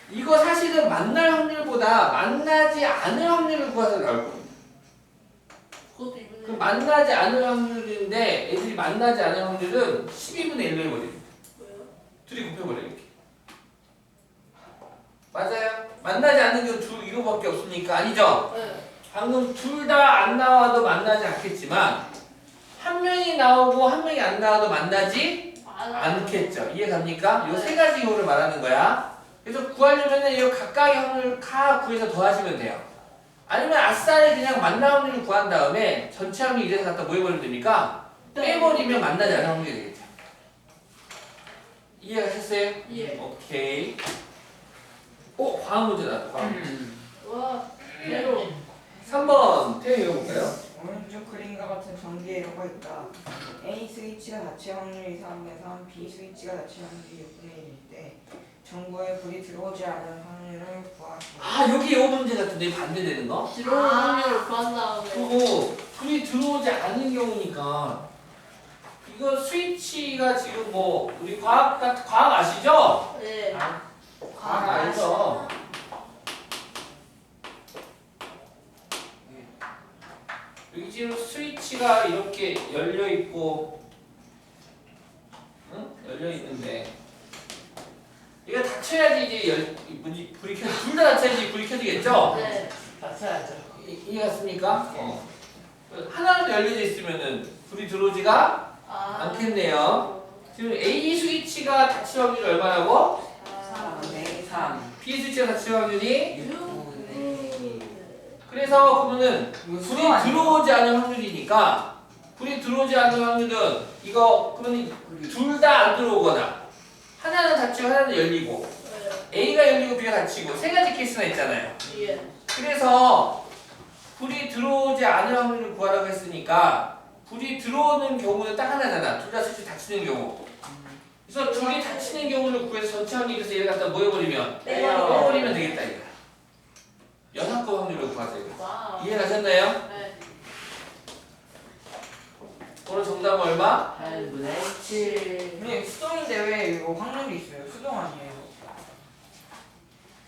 Speaker 2: 이거 사실은 만날 확률보다 만나지 않을 확률을 구해서 나올 겁니다.
Speaker 3: 그것도
Speaker 2: 그
Speaker 3: 이분은
Speaker 2: 만나지 않을 확률인데 애들이 만나지 않을 확률은 12분의 1로 해버립니다.
Speaker 3: 뭐예요?
Speaker 2: 둘이 곱해버려 이렇게. 맞아요. 만나지 않는 경우 이거밖에 없으니까 아니죠?
Speaker 3: 네.
Speaker 2: 방금 둘 다 안 나와도 만나지 않겠지만 한 명이 나오고 한 명이 안 나와도 만나지 않겠죠. 이해갑니까? 이 세 가지 경우를 말하는 거야. 그래서 구하려면은 이 각각의 확률 다 구해서 더하시면 돼요. 아니면 아싸리 그냥 만나 확률을 구한 다음에 전체 확률 이래서 갖다 뭐 해버리면 됩니까? 빼버리면 만나지 않은 확률이 되겠죠. 이해가셨어요?
Speaker 3: 예.
Speaker 2: 오케이. 과학 문제 나왔다. 과학 문제.
Speaker 3: 와, 대로.
Speaker 2: 3번 태영 읽어볼까요?
Speaker 4: 오른쪽 그림과 같은 전기의 예로가 있다. A 스위치가 닫힐 확률이 3분의 3, B 스위치가 닫힐 확률이 6분의 1일 때 전구에 불이 들어오지 않은 확률을 구하시오.
Speaker 2: 여기 이 문제 같은데 반대되는 거?
Speaker 3: 들어오는 확률을 구한 다음에.
Speaker 2: 그리고 불이 들어오지 않은 경우니까 이거 스위치가 지금 뭐 우리 과학 아시죠?
Speaker 3: 네.
Speaker 2: 과학 알죠? 여기 지금 스위치가 이렇게 열려 있고, 응? 열려 있는데, 이거 닫혀야지 이제 불이 켜, 둘 다 닫혀야지 불이 켜지겠죠?
Speaker 3: 네.
Speaker 5: 맞아야죠.
Speaker 2: 이해갔습니까? 하나라도 열려져 있으면은 불이 들어오지가 않겠네요. 지금 A 스위치가 닫힐 확률이 얼마라고?
Speaker 4: 3분의 3.
Speaker 2: B 스위치가 닫힐 확률이?
Speaker 5: 6분의
Speaker 2: 그래서 그러면은
Speaker 4: 이거
Speaker 2: 불이
Speaker 4: 수동 아니에요?
Speaker 2: 들어오지 않은 확률이니까 불이 들어오지 않은 확률은 이거 그러면 둘 다 안 들어오거나 하나는 닫히고 하나는 열리고 A가 열리고 B가 닫히고 세 가지 케이스나 있잖아요.
Speaker 3: 예.
Speaker 2: 그래서 불이 들어오지 않은 확률을 구하라고 했으니까 불이 들어오는 경우는 딱 하나잖아. 둘 다 스위치 닫히는 경우. 그래서 둘이 닫히는 경우를 구해서 전체 확률에서 얘를 갖다 모여버리면 빼버리면 되겠다 이거야. 연합권 확률을 구하세요.
Speaker 3: 와우.
Speaker 2: 이해가셨나요?
Speaker 3: 네.
Speaker 2: 오늘 정답은 얼마?
Speaker 5: 8분의
Speaker 3: 7.
Speaker 4: 근데 수동인데 왜 이거 확률이 있어요? 수동 아니에요?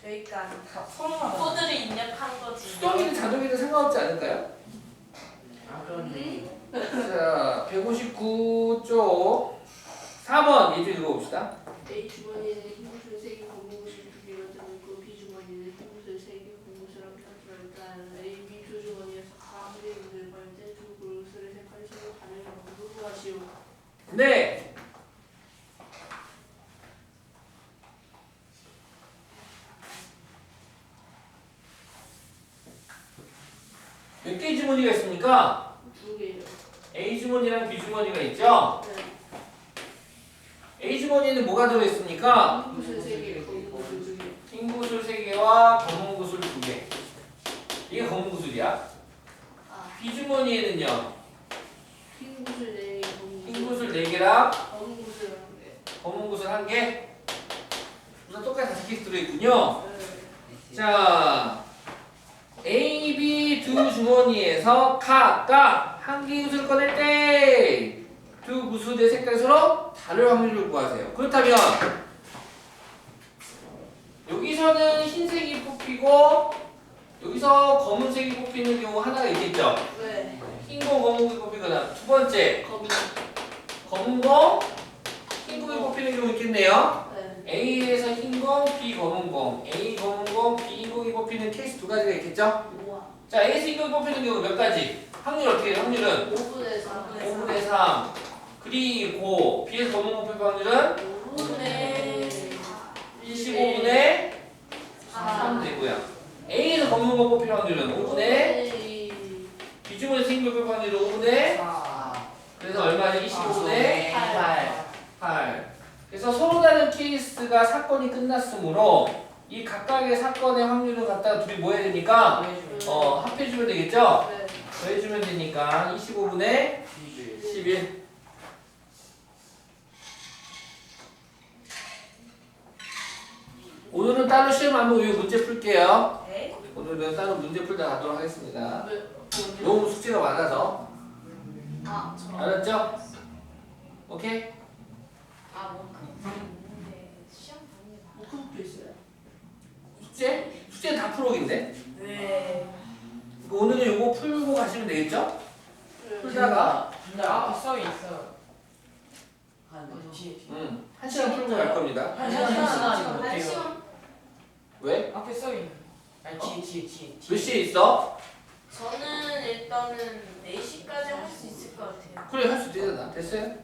Speaker 6: 그러니까
Speaker 4: 다 서로마다.
Speaker 6: 코드를 입력한 거지.
Speaker 2: 수동이든 자동이든 상관없지 않을까요?
Speaker 5: 아 그렇네.
Speaker 2: 자, 159쪽 4번 예제 읽어봅시다.
Speaker 3: A 주머니에는 흰구슬 3개, 검은구슬 2개가 들어있고 B 주머니에는 흰구슬 3개, 검은구슬 1개가 들어있다. A, B 두 주머니에서 각 한 개의 구슬을 꺼낼 때 두 구슬의 색깔이 서로 다른 경우를 구하시오.
Speaker 2: 네. 몇 개의 주머니가 있습니까?
Speaker 3: 2개요.
Speaker 2: A 주머니랑 B 주머니가 있죠?
Speaker 3: 네.
Speaker 2: A 주머니에는 뭐가 들어있습니까?
Speaker 3: 흰구슬 3개, 검은구슬 2개.
Speaker 2: 흰 구슬 3개와 검은 구슬 2개. 이게 검은 구슬이야. B 주머니에는요.
Speaker 3: 흰구슬 4개,
Speaker 2: 흰 구슬 4개랑
Speaker 3: 검은구슬 1개.
Speaker 2: 검은 구슬 1개. 우선 똑같이 5개씩 들어있군요.
Speaker 3: 네.
Speaker 2: 자, A, B 두 주머니에서 각각 한 개의 구슬을 꺼낼 때 두 구슬의 색깔이 서로 다를 확률을 구하세요. 그렇다면 여기서는 흰색이 뽑히고 여기서 검은색이 뽑히는 경우 하나가 있겠죠.
Speaker 3: 네.
Speaker 2: 흰공, 검은공이 뽑히거나 두 번째 검은공, 흰공이 뽑히는 경우 있겠네요.
Speaker 3: 네.
Speaker 2: A에서 흰공, B 검은공, A 검은공, B 흰공이 뽑히는 케이스 두 가지가 있겠죠.
Speaker 3: 우와.
Speaker 2: 자, A에서 흰공이 뽑히는 경우 몇 가지? 확률 어떻게 해요? 확률은
Speaker 3: 5분의 4.
Speaker 2: 5분의 3. 그리고 B에서 검은공 뽑힐 확률은
Speaker 3: 5분의
Speaker 2: 25분의 3 되고요. A에서 검은공 뽑힐 확률은 5분의 비주머니 생긴 뽑힐 확률은 5분의
Speaker 4: 4.
Speaker 2: 그래서 얼마죠? 25분의
Speaker 5: 8.
Speaker 2: 8. 그래서 서로 다른 케이스가 사건이 끝났으므로 이 각각의 사건의 확률을 갖다가 둘이 뭐 해야 되니까 합해주면 되겠죠?
Speaker 3: 네.
Speaker 2: 더해주면 되니까 25분의 11. 오늘은 따로 시험 안 보고 이 문제 풀게요.
Speaker 6: 네?
Speaker 2: 오늘은 따로 문제 풀다 가도록 하겠습니다.
Speaker 3: 네.
Speaker 2: 너무 숙제가 많아서.
Speaker 6: 저.
Speaker 2: 알았죠? 오케이?
Speaker 6: 뭐 그런 있는데 시험 보는 게 많아.
Speaker 3: 목표도 있어요.
Speaker 2: 숙제? 숙제는 다 프로인데?
Speaker 6: 네.
Speaker 2: 오늘은 이거 풀고 가시면 되겠죠? 풀다가
Speaker 5: 근데 앞에 써 있어. 뒤에.
Speaker 2: 응. 1시간 풀고 갈 겁니다.
Speaker 5: 한 시간
Speaker 6: 한
Speaker 5: 어때요?
Speaker 6: 시간?
Speaker 2: 왜?
Speaker 5: 앞에 써 있는. 아니 뒤에.
Speaker 2: 몇 시에 있어?
Speaker 6: 저는 일단은 4시까지 할 수 있을 것 같아요.
Speaker 2: 그래 할 수 있잖아. 됐어요?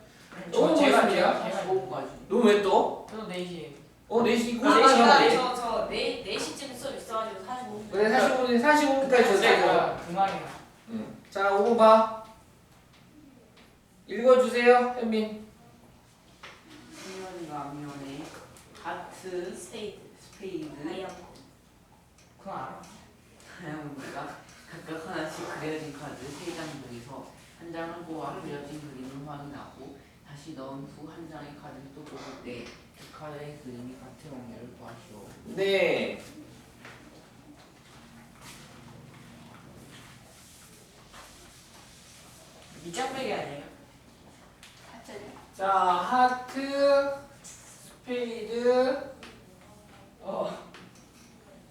Speaker 5: 저
Speaker 2: 너무
Speaker 5: 제가
Speaker 2: 멋있네요.
Speaker 5: 제가 15분까지.
Speaker 2: 너 왜 또?
Speaker 5: 저도 4시에.
Speaker 2: 4시 9분까지
Speaker 6: 아,
Speaker 2: 하면 되지.
Speaker 6: 저 4시쯤 수업 있어가지고 45분.
Speaker 2: 그래 45분까지 줬어.
Speaker 4: 그 말이야.
Speaker 2: 자 5분 봐. 읽어주세요 현민.
Speaker 5: 승현이가 미연에 하트,
Speaker 6: 스페이드.
Speaker 5: 스페이드,
Speaker 6: 다이아몬드.
Speaker 4: 그거 알아.
Speaker 5: 다이아몬드가 각각 하나씩 그려진 카드 3장 중에서 한 장을 뽑아 그려진 그림을 확인하고 다시 넣은 후 한 장의 카드를 또 뽑을 때 그 카드의 그림이 같은 확률을 구하시오.
Speaker 2: 네.
Speaker 4: 밑장빼기 아니에요?
Speaker 2: 자 하트, 스페이드,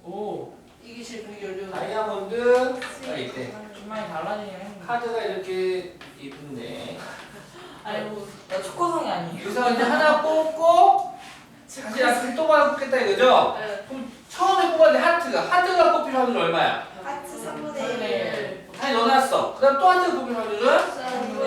Speaker 4: 오.
Speaker 3: 이게 제일 그게 열려.
Speaker 2: 다이아몬드가 있대.
Speaker 4: 좀 많이 달라지긴 했는데.
Speaker 2: 카드가 이렇게 있는데
Speaker 3: 아이고.
Speaker 4: 나 초코송이 아니에요.
Speaker 2: 여기서 이제 하나 뽑고 다시 하트 또 뽑겠다 이거죠?
Speaker 3: 네.
Speaker 2: 그럼 처음에 뽑았는데 하트가 뽑힐 확률 얼마야?
Speaker 1: 하트 3분의
Speaker 3: 1.
Speaker 2: 다시 넣어놨어. 그 다음 또 하트가 뽑힐 확률은?
Speaker 1: 3분의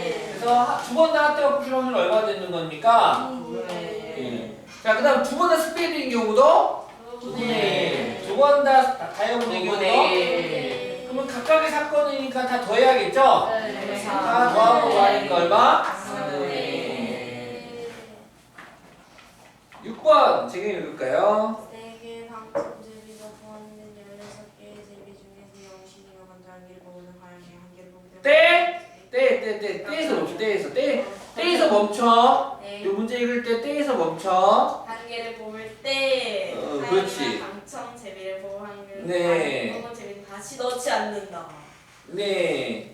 Speaker 1: 1.
Speaker 2: 그래서 두 번 다 하트가 뽑힐 확률 얼마나 되는 겁니까?
Speaker 3: 2분의
Speaker 2: 1. 자, 그 다음 두 번 다 스페이드인 경우도 2분의 1. 두 번 다 다이아몬드인 경우도
Speaker 3: 1.
Speaker 2: 그러면 각각의 사건이니까 다 더해야겠죠?
Speaker 3: 네.
Speaker 2: 다 더하고 더하니까 얼마?
Speaker 1: 3분의
Speaker 2: 네. 6번 제가 읽을까요?
Speaker 7: 4개의 당첨 제비가 포함된 16개의 제비 중에서 영신이가 먼저 한 개를 모으는 화영이 한 개를 보기 때문에
Speaker 2: 떼에서 멈춰.
Speaker 6: 네.
Speaker 2: 이 문제 읽을 때 떼에서 멈춰.
Speaker 6: 한 개를 뽑을 때
Speaker 2: 그렇지.
Speaker 6: 당첨 제비를 보고 확률
Speaker 2: 네.
Speaker 6: 뽑은 제비는 다시 넣지 않는다.
Speaker 2: 네.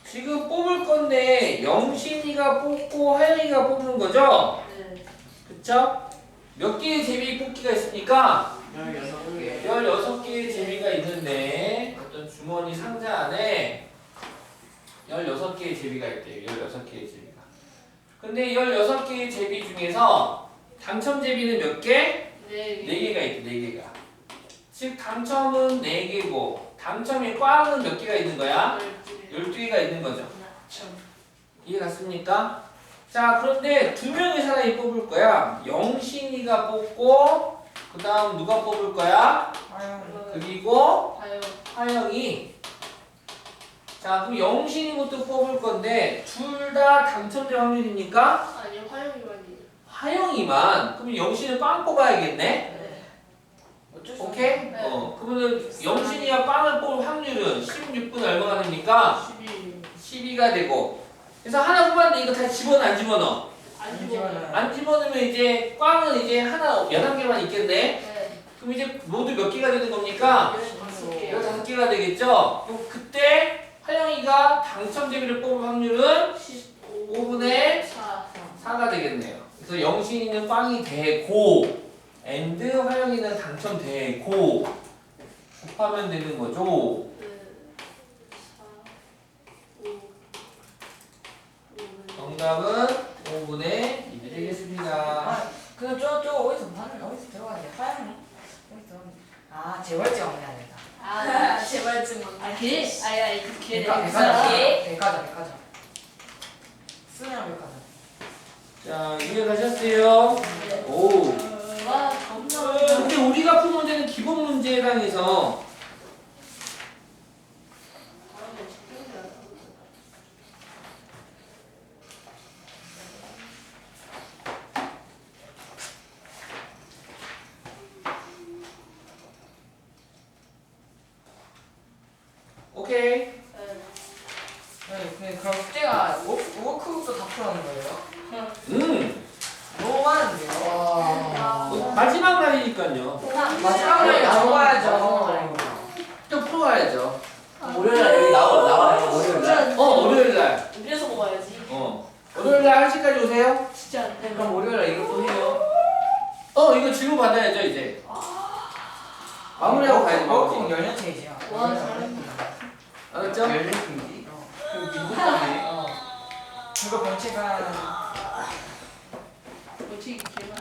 Speaker 2: 지금 뽑을 건데 영신이가 뽑고 하영이가 뽑는 거죠?
Speaker 3: 네.
Speaker 2: 그쵸? 몇 개의 제비 뽑기가 있습니까?
Speaker 5: 16개.
Speaker 2: 16개의 제비가 있는데 어떤 주머니 상자 안에 16개의 제비가 있대요. 16개의 제비가. 근데 16개의 제비 중에서 당첨 제비는 몇 개?
Speaker 3: 네.
Speaker 2: 4개가 있대. 4개가. 즉 당첨은 4개고 당첨의 꽝은 몇 개가 있는 거야? 12개가 있는 거죠. 이해 갔습니까? 자, 그런데 두 명의 사람이 뽑을 거야. 영신이가 뽑고 그 다음 누가 뽑을 거야? 그리고
Speaker 3: 봐요.
Speaker 2: 하영이. 자, 그럼 영신이부터 뽑을 건데 둘 다 당첨될 확률입니까?
Speaker 3: 아니요, 화영이만이.
Speaker 2: 하영이만. 그럼 영신은 빵 뽑아야겠네?
Speaker 3: 네.
Speaker 4: 어쩔 수
Speaker 2: 오케이?
Speaker 3: 네.
Speaker 2: 그러면 영신이가 빵을 뽑을 확률은 16분의 얼마가 됩니까?
Speaker 3: 12.
Speaker 2: 12가 되고. 그래서 하나 뽑았는데 이거 다 집어넣어 안 집어넣어?
Speaker 3: 안 집어요.
Speaker 2: 안 집어넣으면 이제 꽝은 이제 하나 11개만 있겠네?
Speaker 3: 네.
Speaker 2: 그럼 이제 모두 몇 개가 되는 겁니까?
Speaker 3: 15개.
Speaker 2: 15개가 되겠죠? 그럼 그때 하영이가 당첨 제비를 뽑을 확률은 5분의
Speaker 3: 4.
Speaker 2: 4가 되겠네요. 그래서 영신이는 빵이 되고 and 하영이는 당첨되고 곱하면 되는 거죠.
Speaker 3: 4. 5.
Speaker 2: 정답은 5분의 2이 되겠습니다.
Speaker 4: 그 저쪽 어디서 반을 어디서 들어가야 돼? 하영이? 어디 들어가? 아 재벌집 없네 아니다.
Speaker 3: 아,
Speaker 6: 제발 좀.
Speaker 3: 걔? 아니, 그 걔네.
Speaker 4: 백과자.
Speaker 6: 개?
Speaker 4: 백과자. 쓰면 백과자.
Speaker 2: 자, 이해가셨어요? 오.
Speaker 3: 와, 겁나.
Speaker 2: 근데 우리가 푼 문제는 기본 문제에 해당해서 오케이.
Speaker 4: 네, 근데 그럼 숙제가 워크북도 다 풀어는 거예요? 너무 많은데요?
Speaker 2: 마지막 날이니까요.
Speaker 4: 마지막에 나와야죠.
Speaker 2: 또 풀어야죠.
Speaker 5: 월요일날 여기 나와요. 월요일날.
Speaker 2: 월요일 날.
Speaker 6: 그래서 먹어야지.
Speaker 2: 월요일 날 1시까지 오세요.
Speaker 3: 진짜 안 돼.
Speaker 5: 그럼 월요일날 이것도 해요.
Speaker 2: 이거 질문 받아야죠, 이제. 마무리하고 가야지,
Speaker 4: 워크북
Speaker 2: 마무리.
Speaker 4: 연년체이지요.
Speaker 3: 와, 잘한다.
Speaker 2: 알았죠?
Speaker 5: 열린fin지. 그 미국 거네.
Speaker 4: 그거 본체가
Speaker 3: 어떻게 개만.